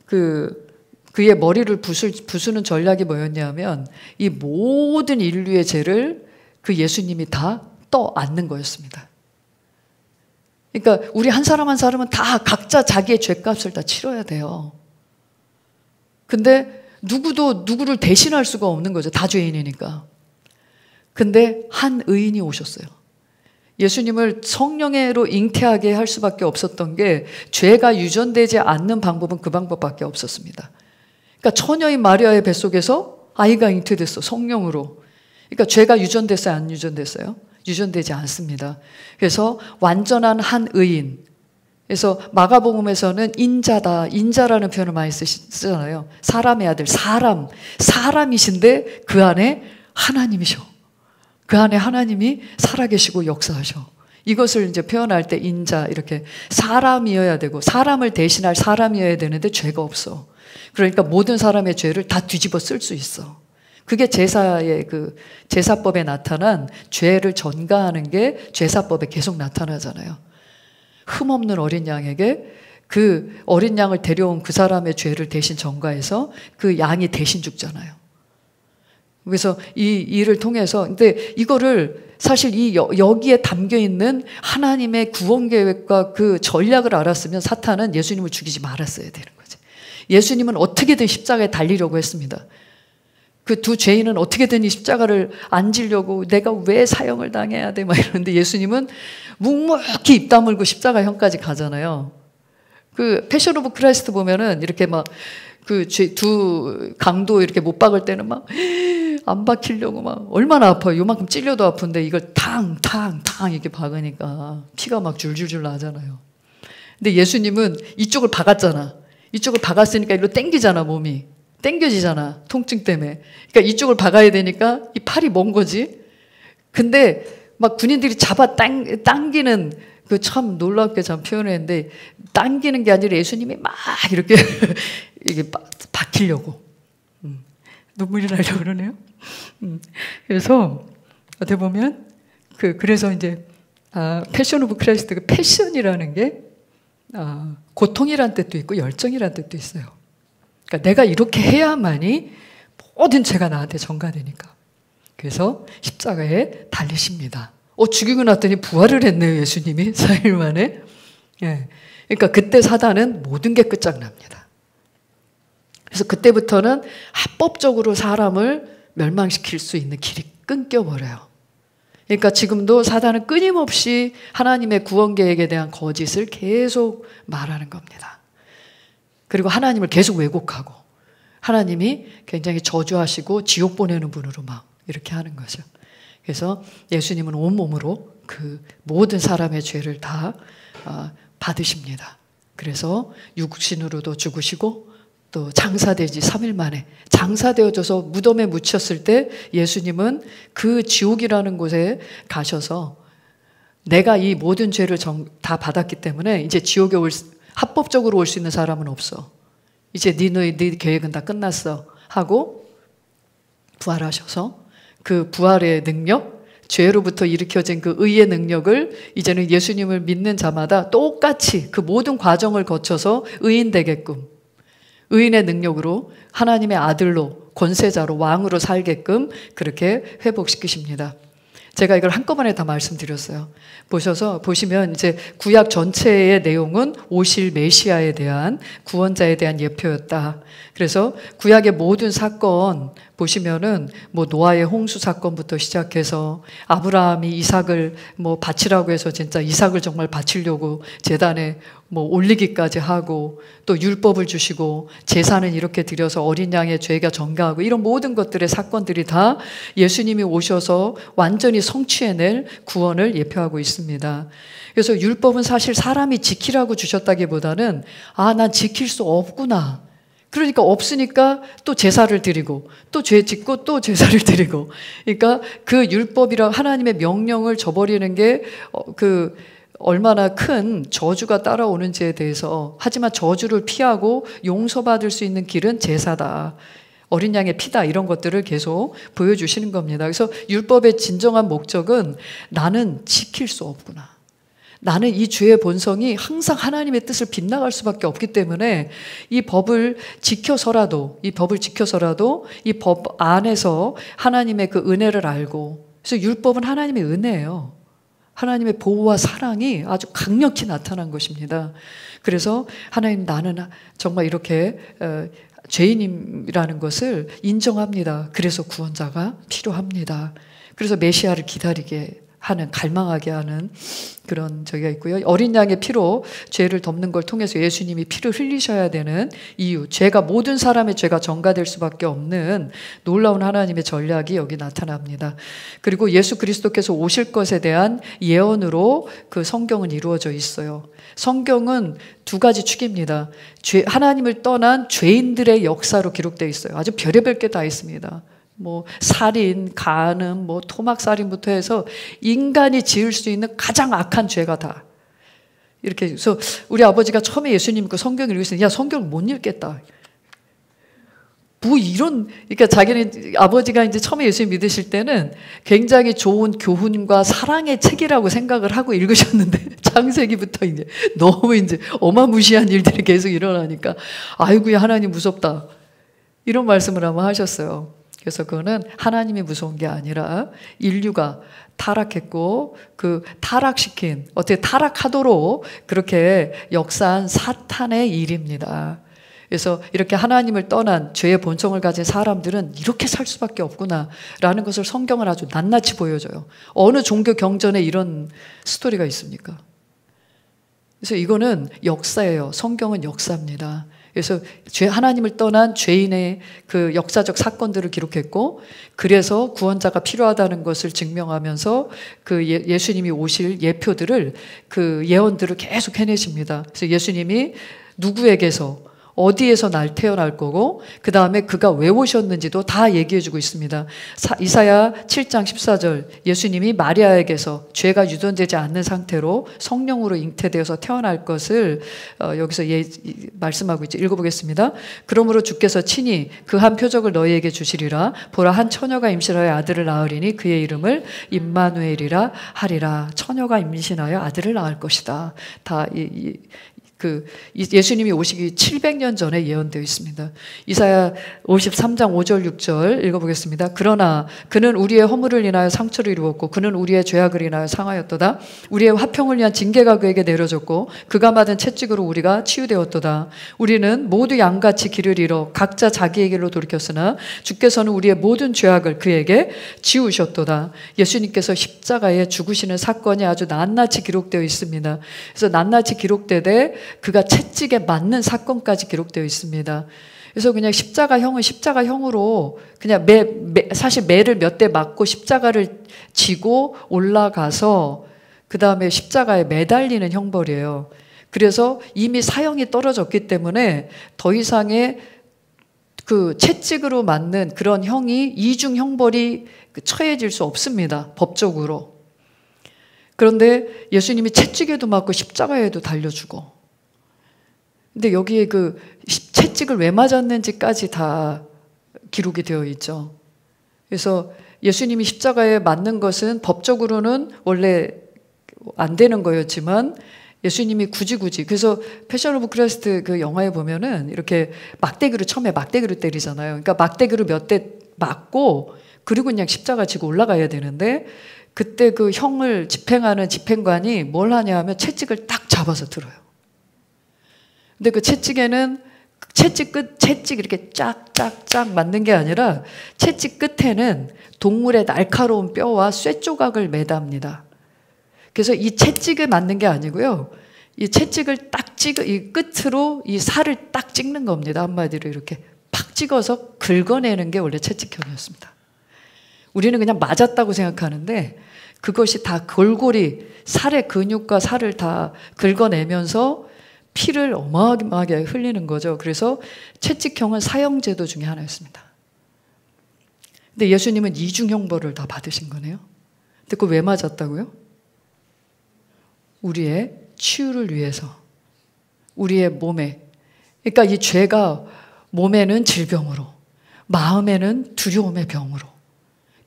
그의 머리를 부수는 전략이 뭐였냐면 이 모든 인류의 죄를 예수님이 다 떠안는 거였습니다. 그러니까 우리 한 사람 한 사람은 다 각자 자기의 죄값을 다 치러야 돼요. 근데 누구도 누구를 대신할 수가 없는 거죠. 다 죄인이니까. 근데 한 의인이 오셨어요. 예수님을 성령으로 잉태하게 할 수밖에 없었던 게, 죄가 유전되지 않는 방법은 그 방법밖에 없었습니다. 그러니까 처녀인 마리아의 뱃속에서 아이가 잉태됐어, 성령으로. 그러니까 죄가 유전됐어요, 안 유전됐어요? 유전되지 않습니다. 그래서 완전한 한 의인. 그래서 마가복음에서는 인자라는 표현을 많이 쓰잖아요. 사람의 아들, 사람이신데 그 안에 하나님이셔. 그 안에 하나님이 살아계시고 역사하셔. 이것을 이제 표현할 때 인자, 이렇게 사람이어야 되고, 사람을 대신할 사람이어야 되는데 죄가 없어. 그러니까 모든 사람의 죄를 다 뒤집어 쓸 수 있어. 그게 제사의 그 제사법에 나타난 죄를 전가하는 게 제사법에 계속 나타나잖아요. 흠없는 어린 양에게 그 어린 양을 데려온 그 사람의 죄를 대신 전가해서 그 양이 대신 죽잖아요. 그래서 이 일을 통해서 근데 이거를 사실 여기에 담겨 있는 하나님의 구원 계획과 그 전략을 알았으면 사탄은 예수님을 죽이지 말았어야 되는 거지. 예수님은 어떻게든 십자가에 달리려고 했습니다. 그 두 죄인은 어떻게든 이 십자가를 안 지려고 내가 왜 사형을 당해야 돼? 막 이러는데 예수님은 묵묵히 입 다물고 십자가형까지 가잖아요. 그 패션 오브 크라이스트 보면은 이렇게 막 그 두 강도 이렇게 못 박을 때는 막 안 박히려고 막 얼마나 아파요. 요만큼 찔려도 아픈데 이걸 탕탕탕 이렇게 박으니까 피가 막 줄줄줄 나잖아요. 근데 예수님은 이쪽을 박았잖아. 이쪽을 박았으니까 이리로 땡기잖아, 몸이. 땡겨지잖아, 통증 때문에. 그러니까 이쪽을 박아야 되니까 이 팔이 먼 거지. 근데 막 군인들이 잡아 당기는 그 참 놀랍게 참 표현했는데 당기는 게 아니라 예수님이 막 이렇게 이게 박히려고. 눈물이 나려고 그러네요. 그래서 어떻게 보면 그래서 이제 패션 오브 크라이스트 그 패션이라는 게 고통이란 뜻도 있고 열정이란 뜻도 있어요. 그러니까 내가 이렇게 해야만이 모든 죄가 나한테 전가되니까. 그래서 십자가에 달리십니다. 죽이고 났더니 부활을 했네요, 예수님이 4일 만에. 예. 그러니까 그때 사단은 모든 게 끝장납니다. 그래서 그때부터는 합법적으로 사람을 멸망시킬 수 있는 길이 끊겨버려요. 그러니까 지금도 사단은 끊임없이 하나님의 구원 계획에 대한 거짓을 계속 말하는 겁니다. 그리고 하나님을 계속 왜곡하고 하나님이 굉장히 저주하시고 지옥 보내는 분으로 막 이렇게 하는 거죠. 그래서 예수님은 온몸으로 그 모든 사람의 죄를 다 받으십니다. 그래서 육신으로도 죽으시고 또 장사되지 3일 만에 장사되어져서 무덤에 묻혔을 때 예수님은 그 지옥이라는 곳에 가셔서 내가 이 모든 죄를 다 받았기 때문에 이제 지옥에 합법적으로 올 수 있는 사람은 없어. 이제 네 계획은 다 끝났어 하고 부활하셔서 그 부활의 능력, 죄로부터 일으켜진 그 의의 능력을 이제는 예수님을 믿는 자마다 똑같이 그 모든 과정을 거쳐서 의인 되게끔 의인의 능력으로 하나님의 아들로 권세자로 왕으로 살게끔 그렇게 회복시키십니다. 제가 이걸 한꺼번에 다 말씀드렸어요. 보시면 이제 구약 전체의 내용은 오실 메시아에 대한 구원자에 대한 예표였다. 그래서 구약의 모든 사건 보시면은 뭐 노아의 홍수 사건부터 시작해서 아브라함이 이삭을 뭐 바치라고 해서 진짜 이삭을 정말 바치려고 제단에 뭐 올리기까지 하고 또 율법을 주시고 제사는 이렇게 드려서 어린 양의 죄가 전가하고 이런 모든 것들의 사건들이 다 예수님이 오셔서 완전히 성취해낼 구원을 예표하고 있습니다. 그래서 율법은 사실 사람이 지키라고 주셨다기보다는 난 지킬 수 없구나. 그러니까 없으니까 또 제사를 드리고 또 죄 짓고 또 제사를 드리고 그러니까 그 율법이랑 하나님의 명령을 저버리는 게 얼마나 큰 저주가 따라오는지에 대해서 하지만 저주를 피하고 용서받을 수 있는 길은 제사다. 어린 양의 피다 이런 것들을 계속 보여주시는 겁니다. 그래서 율법의 진정한 목적은 나는 지킬 수 없구나. 나는 이 죄의 본성이 항상 하나님의 뜻을 빗나갈 수밖에 없기 때문에 이 법을 지켜서라도 이 법 안에서 하나님의 그 은혜를 알고 그래서 율법은 하나님의 은혜예요. 하나님의 보호와 사랑이 아주 강력히 나타난 것입니다. 그래서 하나님 나는 정말 이렇게 죄인이라는 것을 인정합니다. 그래서 구원자가 필요합니다. 그래서 메시아를 기다리게 하는 갈망하게 하는 그런 저기가 있고요. 어린 양의 피로 죄를 덮는 걸 통해서 예수님이 피를 흘리셔야 되는 이유, 죄가 모든 사람의 죄가 전가될 수밖에 없는 놀라운 하나님의 전략이 여기 나타납니다. 그리고 예수 그리스도께서 오실 것에 대한 예언으로 그 성경은 이루어져 있어요. 성경은 두 가지 축입니다. 하나님을 떠난 죄인들의 역사로 기록되어 있어요. 아주 별의별 게 다 있습니다. 뭐 살인, 간음, 뭐 토막살인부터 해서 인간이 지을 수 있는 가장 악한 죄가 다 이렇게. 그래서 우리 아버지가 처음에 예수님 그 성경을 읽으시는데 야 성경을 못 읽겠다. 뭐 이런, 그러니까 자기는 아버지가 이제 처음에 예수 믿으실 때는 굉장히 좋은 교훈과 사랑의 책이라고 생각을 하고 읽으셨는데 창세기부터 이제 너무 이제 어마무시한 일들이 계속 일어나니까 아이고야 하나님 무섭다 이런 말씀을 한번 하셨어요. 그래서 그거는 하나님이 무서운 게 아니라 인류가 타락했고 그 타락시킨 어떻게 타락하도록 그렇게 역사한 사탄의 일입니다. 그래서 이렇게 하나님을 떠난 죄의 본성을 가진 사람들은 이렇게 살 수밖에 없구나라는 것을 성경은 아주 낱낱이 보여줘요. 어느 종교 경전에 이런 스토리가 있습니까? 그래서 이거는 역사예요. 성경은 역사입니다. 그래서 하나님을 떠난 죄인의 그 역사적 사건들을 기록했고 그래서 구원자가 필요하다는 것을 증명하면서 그 예수님이 오실 예표들을 그 예언들을 계속 해내십니다. 그래서 예수님이 누구에게서 어디에서 태어날 거고 그 다음에 그가 왜 오셨는지도 다 얘기해주고 있습니다. 이사야 7장 14절 예수님이 마리아에게서 죄가 유전되지 않는 상태로 성령으로 잉태되어서 태어날 것을 여기서 말씀하고 있죠. 읽어보겠습니다. 그러므로 주께서 친히 그 한 표적을 너희에게 주시리라. 보라 한 처녀가 임신하여 아들을 낳으리니 그의 이름을 임마누엘이라 하리라. 처녀가 임신하여 아들을 낳을 것이다. 다 예수님이 오시기 700년 전에 예언되어 있습니다. 이사야 53장 5절 6절 읽어보겠습니다. 그러나 그는 우리의 허물을 인하여 상처를 입었고 그는 우리의 죄악을 인하여 상하였도다. 우리의 화평을 위한 징계가 그에게 내려졌고 그가 받은 채찍으로 우리가 치유되었도다. 우리는 모두 양같이 길을 잃어 각자 자기에게로 돌이켰으나 주께서는 우리의 모든 죄악을 그에게 지우셨도다. 예수님께서 십자가에 죽으시는 사건이 아주 낱낱이 기록되어 있습니다. 그래서 낱낱이 기록되되 그가 채찍에 맞는 사건까지 기록되어 있습니다. 그래서 그냥 십자가형은 십자가형으로 그냥 사실 매를 몇 대 맞고 십자가를 지고 올라가서 그 다음에 십자가에 매달리는 형벌이에요. 그래서 이미 사형이 떨어졌기 때문에 더 이상의 그 채찍으로 맞는 그런 형이 이중 형벌이 처해질 수 없습니다. 법적으로. 그런데 예수님이 채찍에도 맞고 십자가에도 달려주고 근데 여기에 그 채찍을 왜 맞았는지까지 다 기록이 되어 있죠. 그래서 예수님이 십자가에 맞는 것은 법적으로는 원래 안 되는 거였지만 예수님이 굳이 그래서 패션 오브 크라이스트 그 영화에 보면은 이렇게 처음에 막대기로 때리잖아요. 그러니까 막대기로 몇 대 맞고 그리고 그냥 십자가 지고 올라가야 되는데 그때 그 형을 집행하는 집행관이 뭘 하냐 하면 채찍을 딱 잡아서 들어요. 근데 그 채찍에는 채찍 이렇게 쫙쫙쫙 맞는 게 아니라 채찍 끝에는 동물의 날카로운 뼈와 쇠 조각을 매답니다. 그래서 이 채찍에 맞는 게 아니고요. 이 채찍을 이 끝으로 이 살을 딱 찍는 겁니다. 한마디로 이렇게 팍 찍어서 긁어내는 게 원래 채찍형이었습니다. 우리는 그냥 맞았다고 생각하는데 그것이 다 골고리 살의 근육과 살을 다 긁어내면서 피를 어마어마하게 흘리는 거죠. 그래서 채찍형은 사형제도 중에 하나였습니다. 근데 예수님은 이중형벌을 다 받으신 거네요. 근데 그거 왜 맞았다고요? 우리의 치유를 위해서. 우리의 몸에. 그러니까 이 죄가 몸에는 질병으로, 마음에는 두려움의 병으로,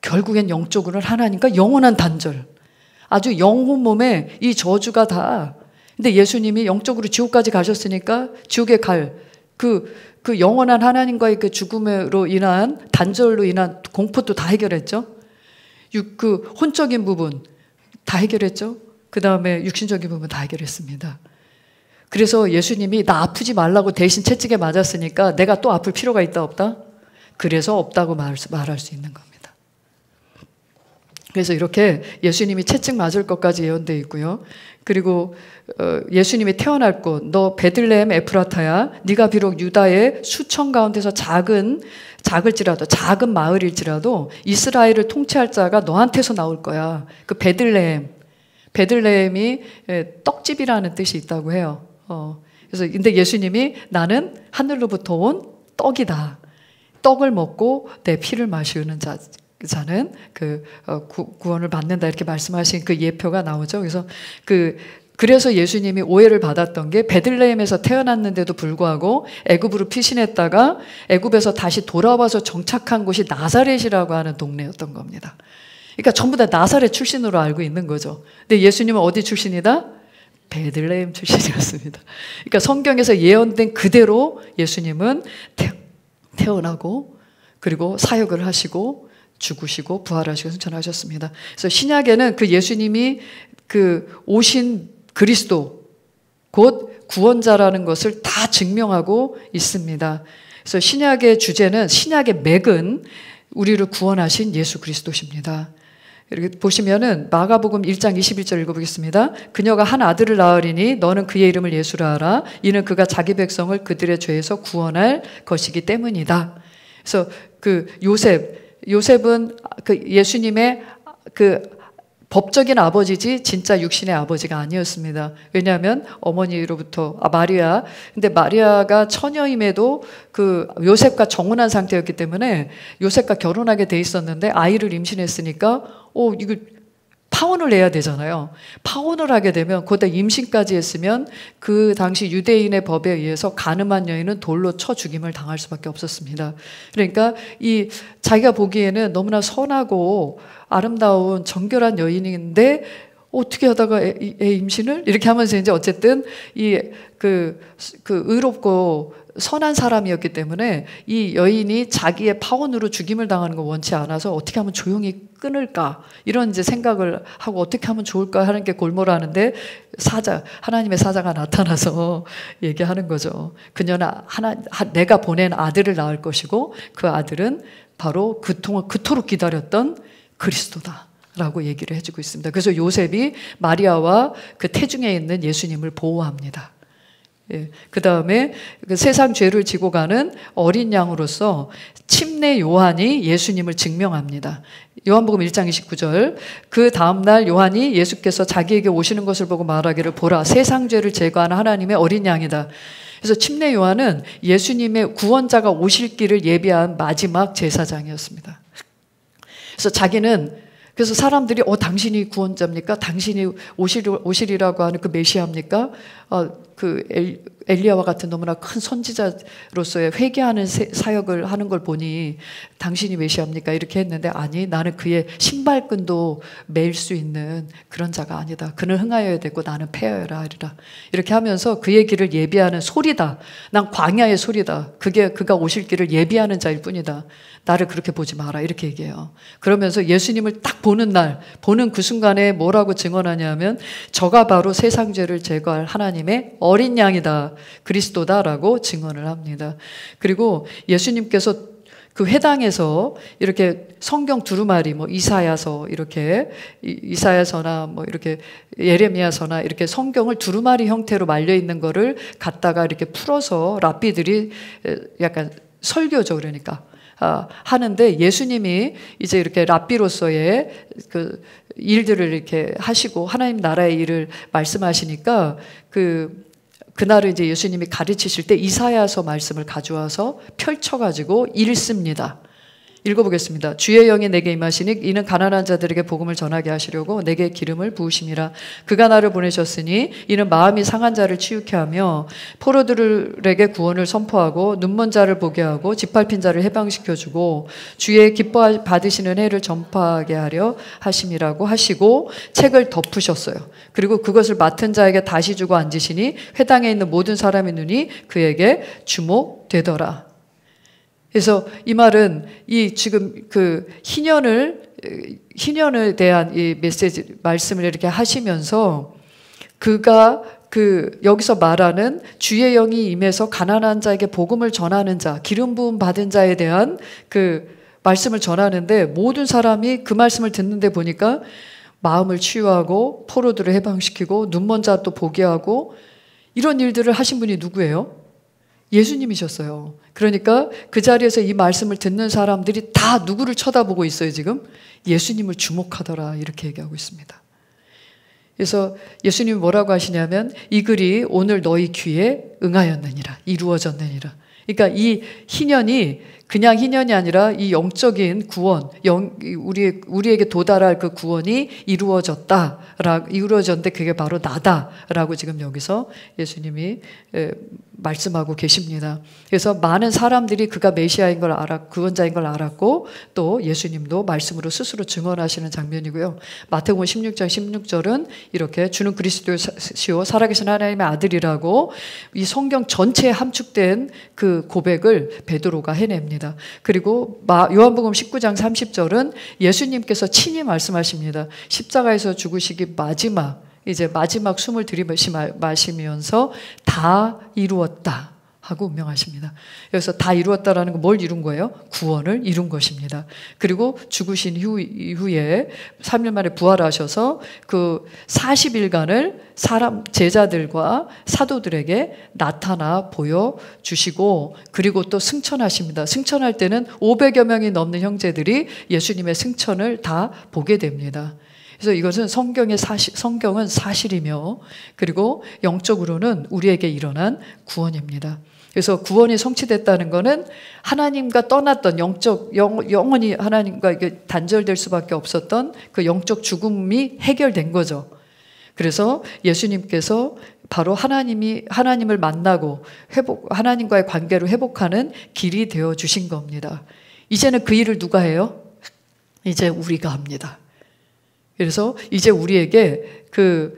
결국엔 영적으로는 하나님과 영원한 단절. 아주 영혼 몸에 이 저주가 다 근데 예수님이 영적으로 지옥까지 가셨으니까 지옥에 갈 그 영원한 하나님과의 그 죽음으로 인한 단절로 인한 공포도 다 해결했죠. 그 혼적인 부분 다 해결했죠. 그 다음에 육신적인 부분 다 해결했습니다. 그래서 예수님이 나 아프지 말라고 대신 채찍에 맞았으니까 내가 또 아플 필요가 있다 없다? 그래서 없다고 말할 수 있는 겁니다. 그래서 이렇게 예수님이 채찍 맞을 것까지 예언되어 있고요. 그리고 예수님이 태어날 곳, 너 베들레헴 에프라타야, 네가 비록 유다의 수천 가운데서 작을지라도 작은 마을일지라도 이스라엘을 통치할 자가 너한테서 나올 거야. 그 베들레헴이 떡집이라는 뜻이 있다고 해요. 그래서 근데 예수님이 나는 하늘로부터 온 떡이다. 떡을 먹고 내 피를 마시는 자는 구원을 받는다 이렇게 말씀하신 그 예표가 나오죠. 그래서 그 그래서 예수님이 오해를 받았던 게 베들레헴에서 태어났는데도 불구하고 애굽으로 피신했다가 애굽에서 다시 돌아와서 정착한 곳이 나사렛이라고 하는 동네였던 겁니다. 그러니까 전부 다 나사렛 출신으로 알고 있는 거죠. 근데 예수님은 어디 출신이다? 베들레헴 출신이었습니다. 그러니까 성경에서 예언된 그대로 예수님은 태어나고 그리고 사역을 하시고 죽으시고 부활하시고 승천하셨습니다. 그래서 신약에는 그 예수님이 그 오신 그리스도 곧 구원자라는 것을 다 증명하고 있습니다. 그래서 신약의 주제는 신약의 맥은 우리를 구원하신 예수 그리스도십니다. 이렇게 보시면은 마가복음 1장 21절 읽어보겠습니다. 그녀가 한 아들을 낳으리니 너는 그의 이름을 예수라 하라. 이는 그가 자기 백성을 그들의 죄에서 구원할 것이기 때문이다. 그래서 그 요셉은 그 예수님의 그 법적인 아버지지 진짜 육신의 아버지가 아니었습니다. 왜냐하면 어머니로부터 마리아. 근데 마리아가 처녀임에도 그 요셉과 정혼한 상태였기 때문에 요셉과 결혼하게 돼 있었는데 아이를 임신했으니까 이거 파혼을 해야 되잖아요. 파혼을 하게 되면 거기다 임신까지 했으면 그 당시 유대인의 법에 의해서 간음한 여인은 돌로 쳐 죽임을 당할 수밖에 없었습니다. 그러니까 이 자기가 보기에는 너무나 선하고 아름다운 정결한 여인인데 어떻게 하다가 애 임신을 이렇게 하면서 이제 어쨌든 그 의롭고 선한 사람이었기 때문에 이 여인이 자기의 파혼으로 죽임을 당하는 거 원치 않아서 어떻게 하면 조용히 끊을까 이런 이제 생각을 하고 어떻게 하면 좋을까 하는 게 골몰하는데 하나님의 사자가 나타나서 얘기하는 거죠. 그녀는 내가 보낸 아들을 낳을 것이고 그 아들은 바로 그토록 기다렸던 그리스도다라고 얘기를 해주고 있습니다. 그래서 요셉이 마리아와 그 태중에 있는 예수님을 보호합니다. 그 다음에 그 세상 죄를 지고 가는 어린 양으로서 침례 요한이 예수님을 증명합니다. 요한복음 1장 29절. 그 다음날 요한이 예수께서 자기에게 오시는 것을 보고 말하기를 보라 세상 죄를 제거하는 하나님의 어린 양이다. 그래서 침례 요한은 예수님의 구원자가 오실 길을 예비한 마지막 제사장이었습니다. 그래서 사람들이 당신이 구원자입니까? 당신이 오시리라고 하는 그 메시아입니까? 그 엘리야와 같은 너무나 큰 선지자로서의 회개하는 사역을 하는 걸 보니 당신이 메시아입니까? 이렇게 했는데 아니 나는 그의 신발끈도 매일 수 있는 그런 자가 아니다. 그는 흥하여야 되고 나는 패하여라 하리라. 이렇게 하면서 그의 길을 예비하는 소리다. 난 광야의 소리다. 그가 오실 길을 예비하는 자일 뿐이다. 나를 그렇게 보지 마라 이렇게 얘기해요. 그러면서 예수님을 딱 보는 그 순간에 뭐라고 증언하냐면 저가 바로 세상 죄를 제거할 하나님의 어린 양이다. 그리스도다라고 증언을 합니다. 그리고 예수님께서 그 회당에서 이렇게 성경 두루마리 이사야서 이렇게 이사야서나 이렇게 예레미야서나 이렇게 성경을 두루마리 형태로 말려 있는 거를 갖다가 이렇게 풀어서 랍비들이 약간 설교죠. 그러니까 하는데 예수님이 이제 이렇게 랍비로서의 그 일들을 이렇게 하시고 하나님 나라의 일을 말씀하시니까 그날을 이제 예수님이 가르치실 때 이사야서 말씀을 가져와서 펼쳐가지고 읽습니다. 읽어보겠습니다. 주의 영이 내게 임하시니 이는 가난한 자들에게 복음을 전하게 하시려고 내게 기름을 부으심이라. 그가 나를 보내셨으니 이는 마음이 상한 자를 치유케 하며 포로들에게 구원을 선포하고 눈먼 자를 보게 하고 짓밟힌 자를 해방시켜주고 주의 기뻐 받으시는 해를 전파하게 하려 하심이라고 하시고 책을 덮으셨어요. 그리고 그것을 맡은 자에게 다시 주고 앉으시니 회당에 있는 모든 사람의 눈이 그에게 주목되더라. 그래서 이 말은 지금 그 희년에 대한 이 메시지 말씀을 이렇게 하시면서 그가 여기서 말하는 주의 영이 임해서 가난한 자에게 복음을 전하는 자, 기름 부음 받은 자에 대한 그 말씀을 전하는데 모든 사람이 그 말씀을 듣는데 보니까 마음을 치유하고 포로들을 해방시키고 눈먼 자 또 보게 하고 이런 일들을 하신 분이 누구예요? 예수님이셨어요. 그러니까 그 자리에서 이 말씀을 듣는 사람들이 다 누구를 쳐다보고 있어요, 지금? 예수님을 주목하더라, 이렇게 얘기하고 있습니다. 그래서 예수님이 뭐라고 하시냐면, 이 글이 오늘 너희 귀에 응하였느니라, 이루어졌느니라. 그러니까 이 희년이 그냥 희년이 아니라 이 영적인 구원, 우리에게 도달할 그 구원이 이루어졌는데 그게 바로 나다라고 지금 여기서 예수님이 말씀하고 계십니다. 그래서 많은 사람들이 그가 메시아인 걸 구원자인 걸 알았고 또 예수님도 말씀으로 스스로 증언하시는 장면이고요. 마태복음 16장 16절은 이렇게 주는 그리스도시요 살아계신 하나님의 아들이라고 이 성경 전체에 함축된 그 고백을 베드로가 해냅니다. 그리고 요한복음 19장 30절은 예수님께서 친히 말씀하십니다. 십자가에서 죽으시기 마지막 숨을 들이마시면서 다 이루었다 하고 운명하십니다. 여기서 다 이루었다라는 건 뭘 이룬 거예요? 구원을 이룬 것입니다. 그리고 죽으신 이후에 3일 만에 부활하셔서 그 40일간을 제자들과 사도들에게 나타나 보여주시고 그리고 또 승천하십니다. 승천할 때는 500여 명이 넘는 형제들이 예수님의 승천을 다 보게 됩니다. 그래서 이것은 성경은 사실이며 그리고 영적으로는 우리에게 일어난 구원입니다. 그래서 구원이 성취됐다는 것은 하나님과 떠났던 영원히 하나님과 단절될 수밖에 없었던 그 영적 죽음이 해결된 거죠. 그래서 예수님께서 바로 하나님을 만나고 하나님과의 관계를 회복하는 길이 되어 주신 겁니다. 이제는 그 일을 누가 해요? 이제 우리가 합니다. 그래서 이제 우리에게 그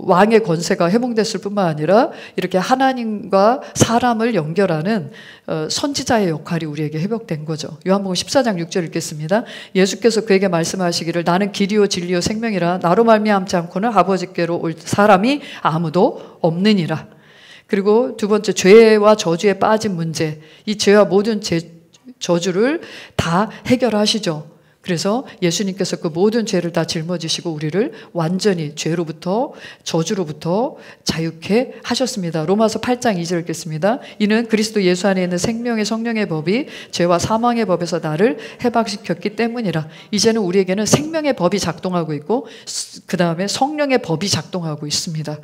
왕의 권세가 회복됐을 뿐만 아니라 이렇게 하나님과 사람을 연결하는 선지자의 역할이 우리에게 회복된 거죠. 요한복음 14장 6절 읽겠습니다. 예수께서 그에게 말씀하시기를 나는 길이요 진리요 생명이라 나로 말미암지 않고는 아버지께로 올 사람이 아무도 없느니라. 그리고 두 번째 죄와 저주에 빠진 문제, 이 죄와 모든 저주를 다 해결하시죠. 그래서 예수님께서 그 모든 죄를 다 짊어지시고 우리를 완전히 죄로부터 저주로부터 자유케 하셨습니다. 로마서 8장 2절 읽겠습니다. 이는 그리스도 예수 안에 있는 생명의 성령의 법이 죄와 사망의 법에서 나를 해방시켰기 때문이라. 이제는 우리에게는 생명의 법이 작동하고 있고 그 다음에 성령의 법이 작동하고 있습니다.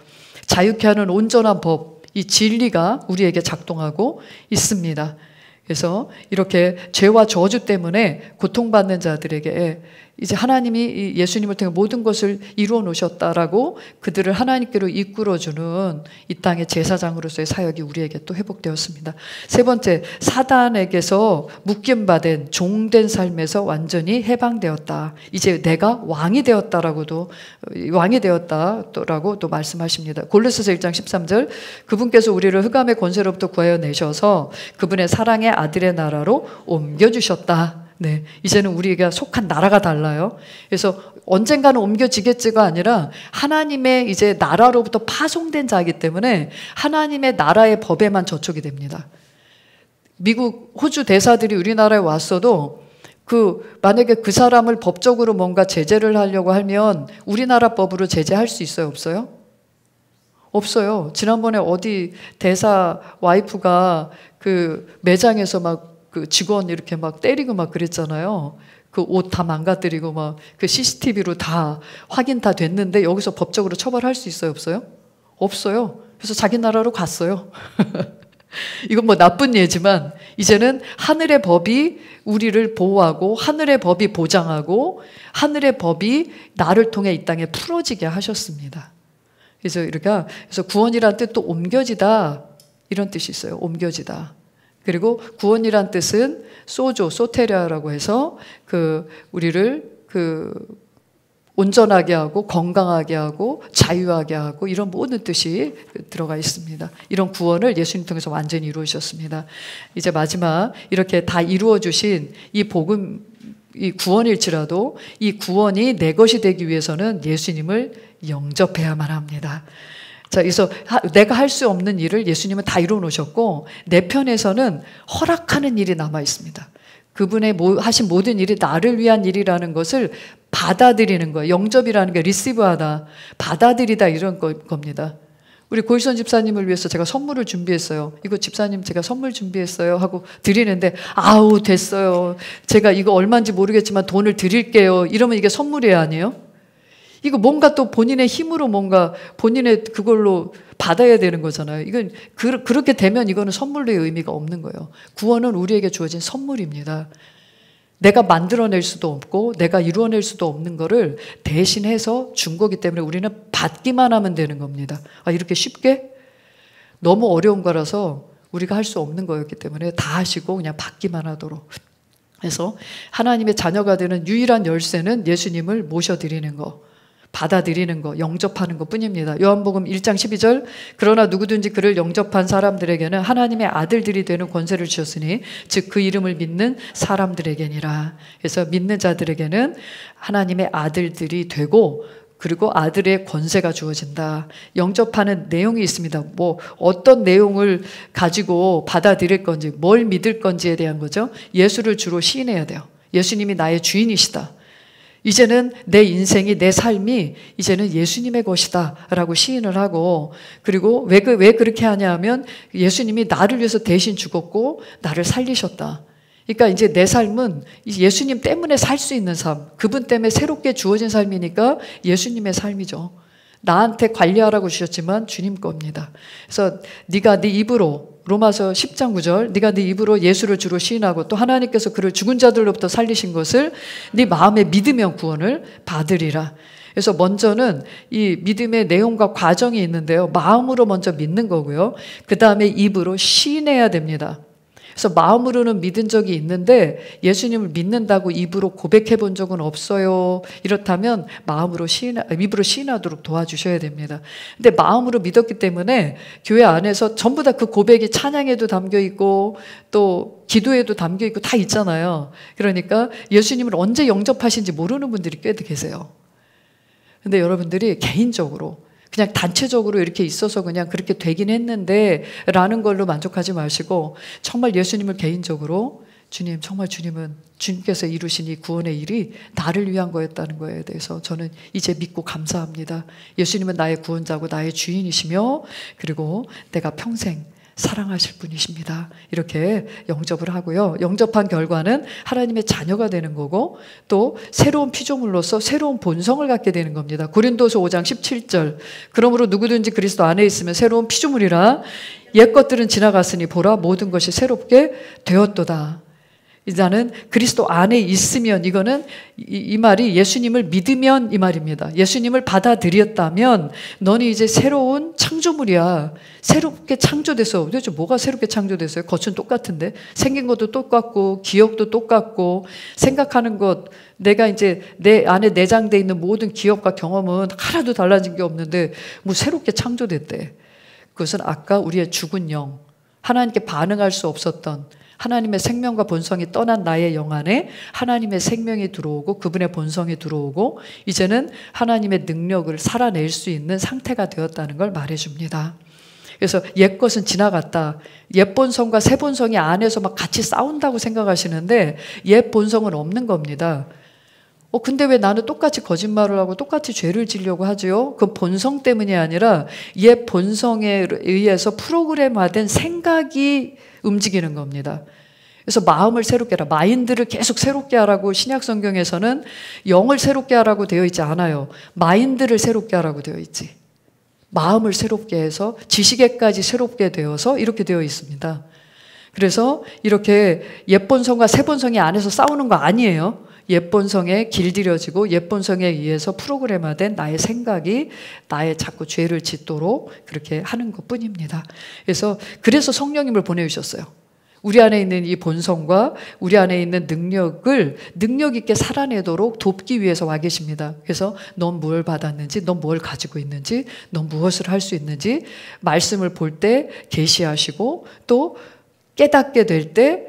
자유케 하는 온전한 법, 이 진리가 우리에게 작동하고 있습니다. 그래서 이렇게 죄와 저주 때문에 고통받는 자들에게 이제 하나님이 예수님을 통해 모든 것을 이루어 놓으셨다라고 그들을 하나님께로 이끌어주는 이 땅의 제사장으로서의 사역이 우리에게 또 회복되었습니다. 세 번째, 사단에게서 묶임받은 종된 삶에서 완전히 해방되었다. 이제 내가 왕이 되었다라고 또 말씀하십니다. 골로새서 1장 13절 그분께서 우리를 흑암의 권세로부터 구하여 내셔서 그분의 사랑의 아들의 나라로 옮겨주셨다. 네, 이제는 우리가 속한 나라가 달라요. 그래서 언젠가는 옮겨지겠지가 아니라 하나님의 이제 나라로부터 파송된 자이기 때문에 하나님의 나라의 법에만 저촉이 됩니다. 미국, 호주 대사들이 우리나라에 왔어도 만약에 그 사람을 법적으로 뭔가 제재를 하려고 하면 우리나라 법으로 제재할 수 있어요? 없어요? 없어요. 지난번에 어디 대사 와이프가 그 매장에서 막 그 직원 이렇게 막 때리고 막 그랬잖아요. 그 옷 다 망가뜨리고 막 그 CCTV로 다 확인 다 됐는데 여기서 법적으로 처벌할 수 있어요? 없어요? 없어요. 그래서 자기 나라로 갔어요. 이건 뭐 나쁜 예지만 이제는 하늘의 법이 우리를 보호하고 하늘의 법이 보장하고 하늘의 법이 나를 통해 이 땅에 풀어지게 하셨습니다. 그래서 구원이란 뜻도 옮겨지다 이런 뜻이 있어요. 옮겨지다. 그리고 구원이란 뜻은 소테리아라고 해서 우리를 온전하게 하고 건강하게 하고 자유하게 하고 이런 모든 뜻이 들어가 있습니다. 이런 구원을 예수님 통해서 완전히 이루어주셨습니다. 이제 마지막 이렇게 다 이루어 주신 이 복음, 이 구원일지라도 이 구원이 내 것이 되기 위해서는 예수님을 영접해야만 합니다. 자, 그래서 내가 할 수 없는 일을 예수님은 다 이루어 놓으셨고 내 편에서는 허락하는 일이 남아 있습니다. 그분의 하신 모든 일이 나를 위한 일이라는 것을 받아들이는 거예요. 영접이라는 게 리시브하다, 받아들이다 이런 겁니다. 우리 고일선 집사님을 위해서 제가 선물을 준비했어요. 이거 집사님 제가 선물 준비했어요 하고 드리는데 아우 됐어요. 제가 이거 얼마인지 모르겠지만 돈을 드릴게요. 이러면 이게 선물이 아니에요? 이거 뭔가 또 본인의 힘으로 뭔가 본인의 그걸로 받아야 되는 거잖아요. 이건 그렇게 되면 이거는 선물로의 의미가 없는 거예요. 구원은 우리에게 주어진 선물입니다. 내가 만들어낼 수도 없고 내가 이루어낼 수도 없는 거를 대신해서 준 거기 때문에 우리는 받기만 하면 되는 겁니다. 아, 이렇게 쉽게? 너무 어려운 거라서 우리가 할 수 없는 거였기 때문에 다 하시고 그냥 받기만 하도록. 그래서 하나님의 자녀가 되는 유일한 열쇠는 예수님을 모셔드리는 거, 받아들이는 거, 영접하는 것 뿐입니다. 요한복음 1장 12절, 그러나 누구든지 그를 영접한 사람들에게는 하나님의 아들들이 되는 권세를 주셨으니 즉 그 이름을 믿는 사람들에게니라. 그래서 믿는 자들에게는 하나님의 아들들이 되고 그리고 아들의 권세가 주어진다. 영접하는 내용이 있습니다. 뭐 어떤 내용을 가지고 받아들일 건지, 뭘 믿을 건지에 대한 거죠. 예수를 주로 시인해야 돼요. 예수님이 나의 주인이시다. 이제는 내 인생이, 내 삶이 이제는 예수님의 것이다 라고 시인을 하고, 그리고 왜 그렇게 하냐 하면 예수님이 나를 위해서 대신 죽었고 나를 살리셨다. 그러니까 이제 내 삶은 예수님 때문에 살 수 있는 삶, 그분 때문에 새롭게 주어진 삶이니까 예수님의 삶이죠. 나한테 관리하라고 주셨지만 주님 겁니다. 그래서 네가 네 입으로, 로마서 10장 9절, 네가 네 입으로 예수를 주로 시인하고 또 하나님께서 그를 죽은 자들로부터 살리신 것을 네 마음에 믿으면 구원을 받으리라. 그래서 먼저는 이 믿음의 내용과 과정이 있는데요. 마음으로 먼저 믿는 거고요. 그 다음에 입으로 시인해야 됩니다. 그래서 마음으로는 믿은 적이 있는데 예수님을 믿는다고 입으로 고백해 본 적은 없어요. 이렇다면 입으로 시인하도록 도와주셔야 됩니다. 근데 마음으로 믿었기 때문에 교회 안에서 전부 다 그 고백이 찬양에도 담겨 있고 또 기도에도 담겨 있고 다 있잖아요. 그러니까 예수님을 언제 영접하신지 모르는 분들이 꽤 계세요. 근데 여러분들이 개인적으로 그냥 단체적으로 이렇게 있어서 그냥 그렇게 되긴 했는데 라는 걸로 만족하지 마시고 정말 예수님을 개인적으로 주님, 정말 주님께서 이루신 이 구원의 일이 나를 위한 거였다는 거에 대해서 저는 이제 믿고 감사합니다. 예수님은 나의 구원자고 나의 주인이시며 그리고 내가 평생 사랑하실 분이십니다. 이렇게 영접을 하고요. 영접한 결과는 하나님의 자녀가 되는 거고 또 새로운 피조물로서 새로운 본성을 갖게 되는 겁니다. 고린도서 5장 17절, 그러므로 누구든지 그리스도 안에 있으면 새로운 피조물이라 옛 것들은 지나갔으니 보라 모든 것이 새롭게 되었도다. 나는 그리스도 안에 있으면, 이거는 이 말이 예수님을 믿으면 이 말입니다. 예수님을 받아들였다면 너는 이제 새로운 창조물이야. 새롭게 창조돼서, 도대체 뭐가 새롭게 창조됐어요? 겉은 똑같은데 생긴 것도 똑같고 기억도 똑같고 생각하는 것, 내가 이제 내 안에 내장되어 있는 모든 기억과 경험은 하나도 달라진 게 없는데 뭐 새롭게 창조됐대. 그것은 아까 우리의 죽은 영, 하나님께 반응할 수 없었던 하나님의 생명과 본성이 떠난 나의 영 안에 하나님의 생명이 들어오고 그분의 본성이 들어오고 이제는 하나님의 능력을 살아낼 수 있는 상태가 되었다는 걸 말해줍니다. 그래서 옛 것은 지나갔다. 옛 본성과 새 본성이 안에서 막 같이 싸운다고 생각하시는데 옛 본성은 없는 겁니다. 근데 왜 나는 똑같이 거짓말을 하고 똑같이 죄를 지려고 하죠? 그 본성 때문이 아니라 옛 본성에 의해서 프로그램화된 생각이 움직이는 겁니다. 그래서 마음을 새롭게 하라, 마인드를 계속 새롭게 하라고 신약 성경에서는 영을 새롭게 하라고 되어 있지 않아요. 마인드를 새롭게 하라고 되어 있지. 마음을 새롭게 해서 지식에까지 새롭게 되어서 이렇게 되어 있습니다. 그래서 이렇게 옛 본성과 새 본성이 안에서 싸우는 거 아니에요. 옛 본성에 길들여지고 옛 본성에 의해서 프로그램화된 나의 생각이 나의 자꾸 죄를 짓도록 그렇게 하는 것뿐입니다. 그래서 성령님을 보내주셨어요. 우리 안에 있는 이 본성과 우리 안에 있는 능력을 능력 있게 살아내도록 돕기 위해서 와 계십니다. 그래서 넌 뭘 받았는지, 넌 뭘 가지고 있는지, 넌 무엇을 할 수 있는지 말씀을 볼 때 계시하시고 또 깨닫게 될 때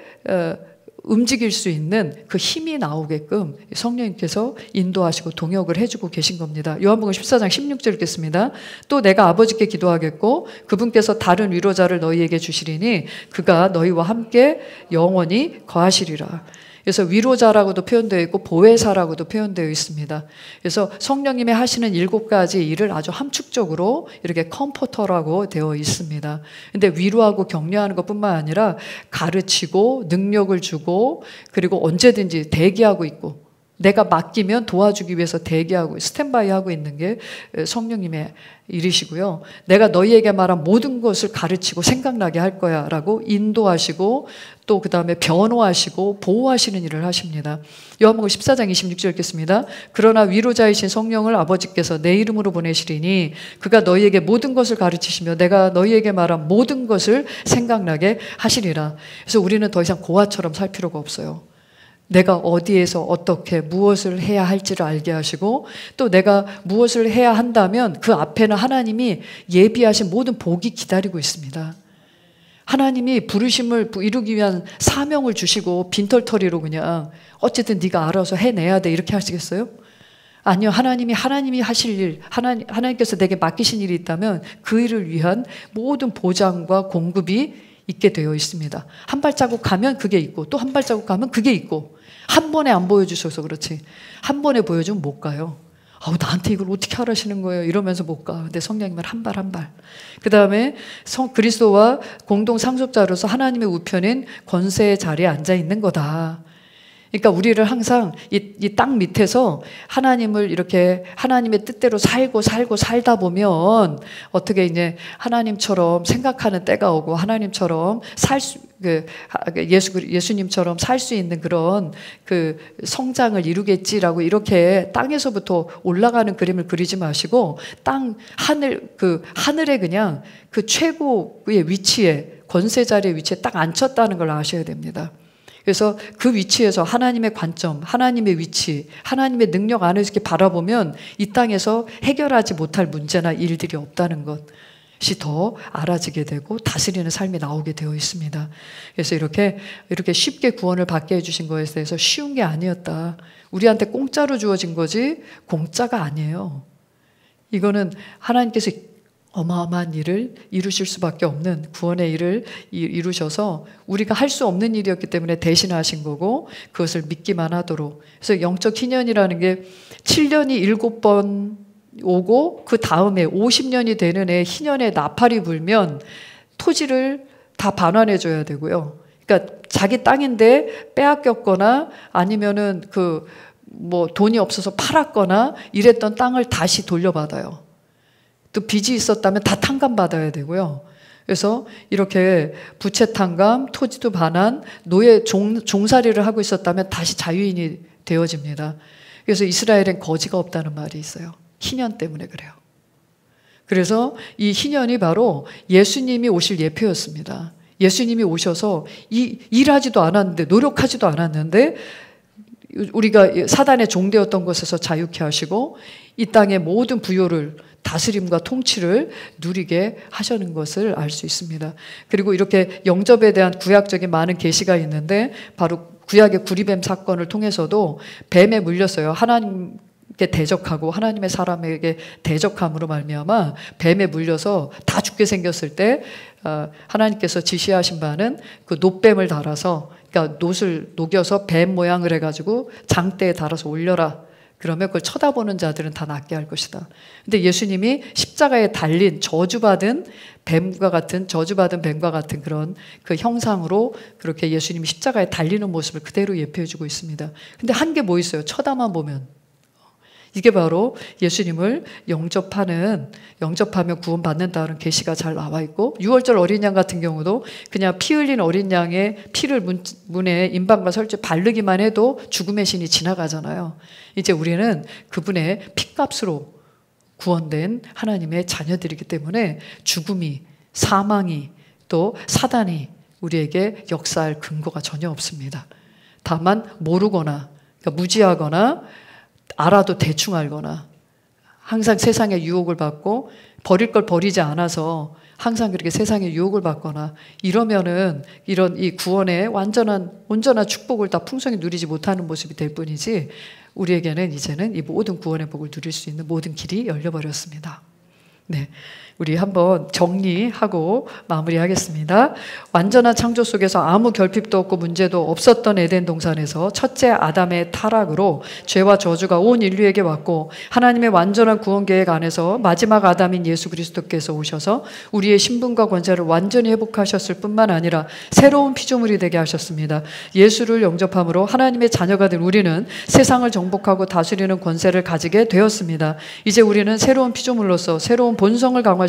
움직일 수 있는 그 힘이 나오게끔 성령님께서 인도하시고 동역을 해주고 계신 겁니다. 요한복음 14장 16절 읽겠습니다. 또 내가 아버지께 기도하겠고 그분께서 다른 위로자를 너희에게 주시리니 그가 너희와 함께 영원히 거하시리라. 그래서 위로자라고도 표현되어 있고 보혜사라고도 표현되어 있습니다. 그래서 성령님이 하시는 7가지 일을 아주 함축적으로 이렇게 컴포터라고 되어 있습니다. 근데 위로하고 격려하는 것뿐만 아니라 가르치고 능력을 주고 그리고 언제든지 대기하고 있고 내가 맡기면 도와주기 위해서 대기하고 스탠바이 하고 있는 게 성령님의 일이시고요. 내가 너희에게 말한 모든 것을 가르치고 생각나게 할 거야 라고 인도하시고 또 그 다음에 변호하시고 보호하시는 일을 하십니다. 요한복음 14장 26절 읽겠습니다. 그러나 위로자이신 성령을 아버지께서 내 이름으로 보내시리니 그가 너희에게 모든 것을 가르치시며 내가 너희에게 말한 모든 것을 생각나게 하시리라. 그래서 우리는 더 이상 고아처럼 살 필요가 없어요. 내가 어디에서 어떻게 무엇을 해야 할지를 알게 하시고 또 내가 무엇을 해야 한다면 그 앞에는 하나님이 예비하신 모든 복이 기다리고 있습니다. 하나님이 부르심을 이루기 위한 사명을 주시고 빈털터리로 그냥 어쨌든 네가 알아서 해내야 돼 이렇게 하시겠어요? 아니요. 하나님이 하실 일, 하나님께서 내게 맡기신 일이 있다면 그 일을 위한 모든 보장과 공급이 있게 되어 있습니다. 한 발자국 가면 그게 있고 또 한 발자국 가면 그게 있고 한 번에 안 보여주셔서 그렇지 한 번에 보여주면 못 가요. 나한테 이걸 어떻게 하라시는 거예요? 이러면서 못 가. 근데 성령님은 한 발 한 발. 그 다음에 그리스도와 공동 상속자로서 하나님의 우편인 권세의 자리에 앉아 있는 거다. 그러니까 우리를 항상 이 땅 밑에서 하나님을 이렇게 하나님의 뜻대로 살다 보면 어떻게 이제 하나님처럼 생각하는 때가 오고 하나님처럼 예수님처럼 살 수 있는 그런 그 성장을 이루겠지라고 이렇게 땅에서부터 올라가는 그림을 그리지 마시고 하늘에 그냥 그 최고의 위치에 권세 자리의 위치에 딱 앉혔다는 걸 아셔야 됩니다. 그래서 그 위치에서 하나님의 관점, 하나님의 위치, 하나님의 능력 안에서 이렇게 바라보면 이 땅에서 해결하지 못할 문제나 일들이 없다는 것이 더 알아지게 되고 다스리는 삶이 나오게 되어 있습니다. 그래서 이렇게 쉽게 구원을 받게 해주신 것에 대해서 쉬운 게 아니었다. 우리한테 공짜로 주어진 거지 공짜가 아니에요. 이거는 하나님께서 어마어마한 일을 이루실 수밖에 없는 구원의 일을 이루셔서 우리가 할 수 없는 일이었기 때문에 대신하신 거고 그것을 믿기만 하도록. 그래서 영적 희년이라는 게 7년이 7번 오고 그 다음에 50년이 되는 해 희년에 나팔이 불면 토지를 다 반환해 줘야 되고요. 그러니까 자기 땅인데 빼앗겼거나 아니면은 돈이 없어서 팔았거나 이랬던 땅을 다시 돌려받아요. 또 빚이 있었다면 다 탕감받아야 되고요. 그래서 이렇게 부채 탕감, 토지도 반환, 노예 종살이를 하고 있었다면 다시 자유인이 되어집니다. 그래서 이스라엘엔 거지가 없다는 말이 있어요. 희년 때문에 그래요. 그래서 이 희년이 바로 예수님이 오실 예표였습니다. 예수님이 오셔서 일하지도 않았는데 노력하지도 않았는데 우리가 사단의 종되었던 것에서 자유케 하시고 이 땅의 모든 부요를 다스림과 통치를 누리게 하시는 것을 알 수 있습니다. 그리고 이렇게 영접에 대한 구약적인 많은 계시가 있는데 바로 구약의 구리뱀 사건을 통해서도 뱀에 물렸어요. 하나님께 대적하고 하나님의 사람에게 대적함으로 말미암아 뱀에 물려서 다 죽게 생겼을 때 하나님께서 지시하신 바는 그 놋뱀을 달아서 그러니까 놋을 녹여서 뱀 모양을 해가지고 장대에 달아서 올려라. 그러면 그걸 쳐다보는 자들은 다 낫게 할 것이다. 근데 예수님이 십자가에 달린 저주받은 뱀과 같은 그런 그 형상으로 그렇게 예수님이 십자가에 달리는 모습을 그대로 예표해주고 있습니다. 근데 한 게 뭐 있어요? 쳐다만 보면. 이게 바로 예수님을 영접하면 구원받는다는 계시가 잘 나와 있고 6월절 어린 양 같은 경우도 그냥 피 흘린 어린 양의 피를 문에 임방과 설주 바르기만 해도 죽음의 신이 지나가잖아요. 이제 우리는 그분의 피값으로 구원된 하나님의 자녀들이기 때문에 죽음이, 사망이 또 사단이 우리에게 역사할 근거가 전혀 없습니다. 다만 모르거나 그러니까 무지하거나 알아도 대충 알거나 항상 세상의 유혹을 받고 버릴 걸 버리지 않아서 항상 그렇게 세상의 유혹을 받거나 이러면은 이런 이 구원의 온전한 축복을 다 풍성히 누리지 못하는 모습이 될 뿐이지 우리에게는 이제는 이 모든 구원의 복을 누릴 수 있는 모든 길이 열려버렸습니다. 네. 우리 한번 정리하고 마무리하겠습니다. 완전한 창조 속에서 아무 결핍도 없고 문제도 없었던 에덴 동산에서 첫째 아담의 타락으로 죄와 저주가 온 인류에게 왔고, 하나님의 완전한 구원 계획 안에서 마지막 아담인 예수 그리스도께서 오셔서 우리의 신분과 권세를 완전히 회복하셨을 뿐만 아니라 새로운 피조물이 되게 하셨습니다. 예수를 영접함으로 하나님의 자녀가 된 우리는 세상을 정복하고 다스리는 권세를 가지게 되었습니다. 이제 우리는 새로운 피조물로서 새로운 본성을 강화시키며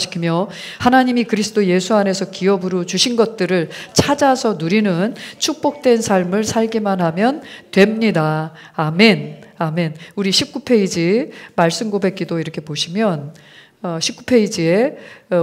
하나님이 그리스도 예수 안에서 기업으로 주신 것들을 찾아서 누리는 축복된 삶을 살기만 하면 됩니다. 아멘. 아멘. 우리 19페이지 말씀 고백 기도 이렇게 보시면 19페이지에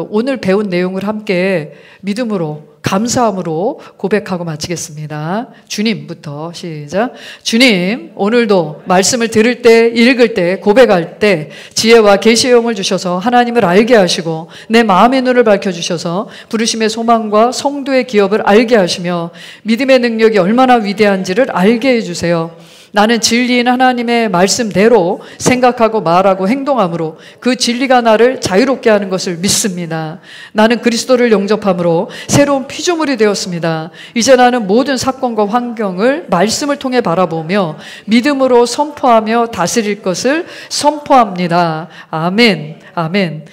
오늘 배운 내용을 함께 믿음으로 감사함으로 고백하고 마치겠습니다. 주님부터 시작. 주님, 오늘도 말씀을 들을 때, 읽을 때, 고백할 때 지혜와 계시의 영을 주셔서 하나님을 알게 하시고 내 마음의 눈을 밝혀주셔서 부르심의 소망과 성도의 기업을 알게 하시며 믿음의 능력이 얼마나 위대한지를 알게 해주세요. 나는 진리인 하나님의 말씀대로 생각하고 말하고 행동함으로 그 진리가 나를 자유롭게 하는 것을 믿습니다. 나는 그리스도를 영접함으로 새로운 피조물이 되었습니다. 이제 나는 모든 사건과 환경을 말씀을 통해 바라보며 믿음으로 선포하며 다스릴 것을 선포합니다. 아멘. 아멘.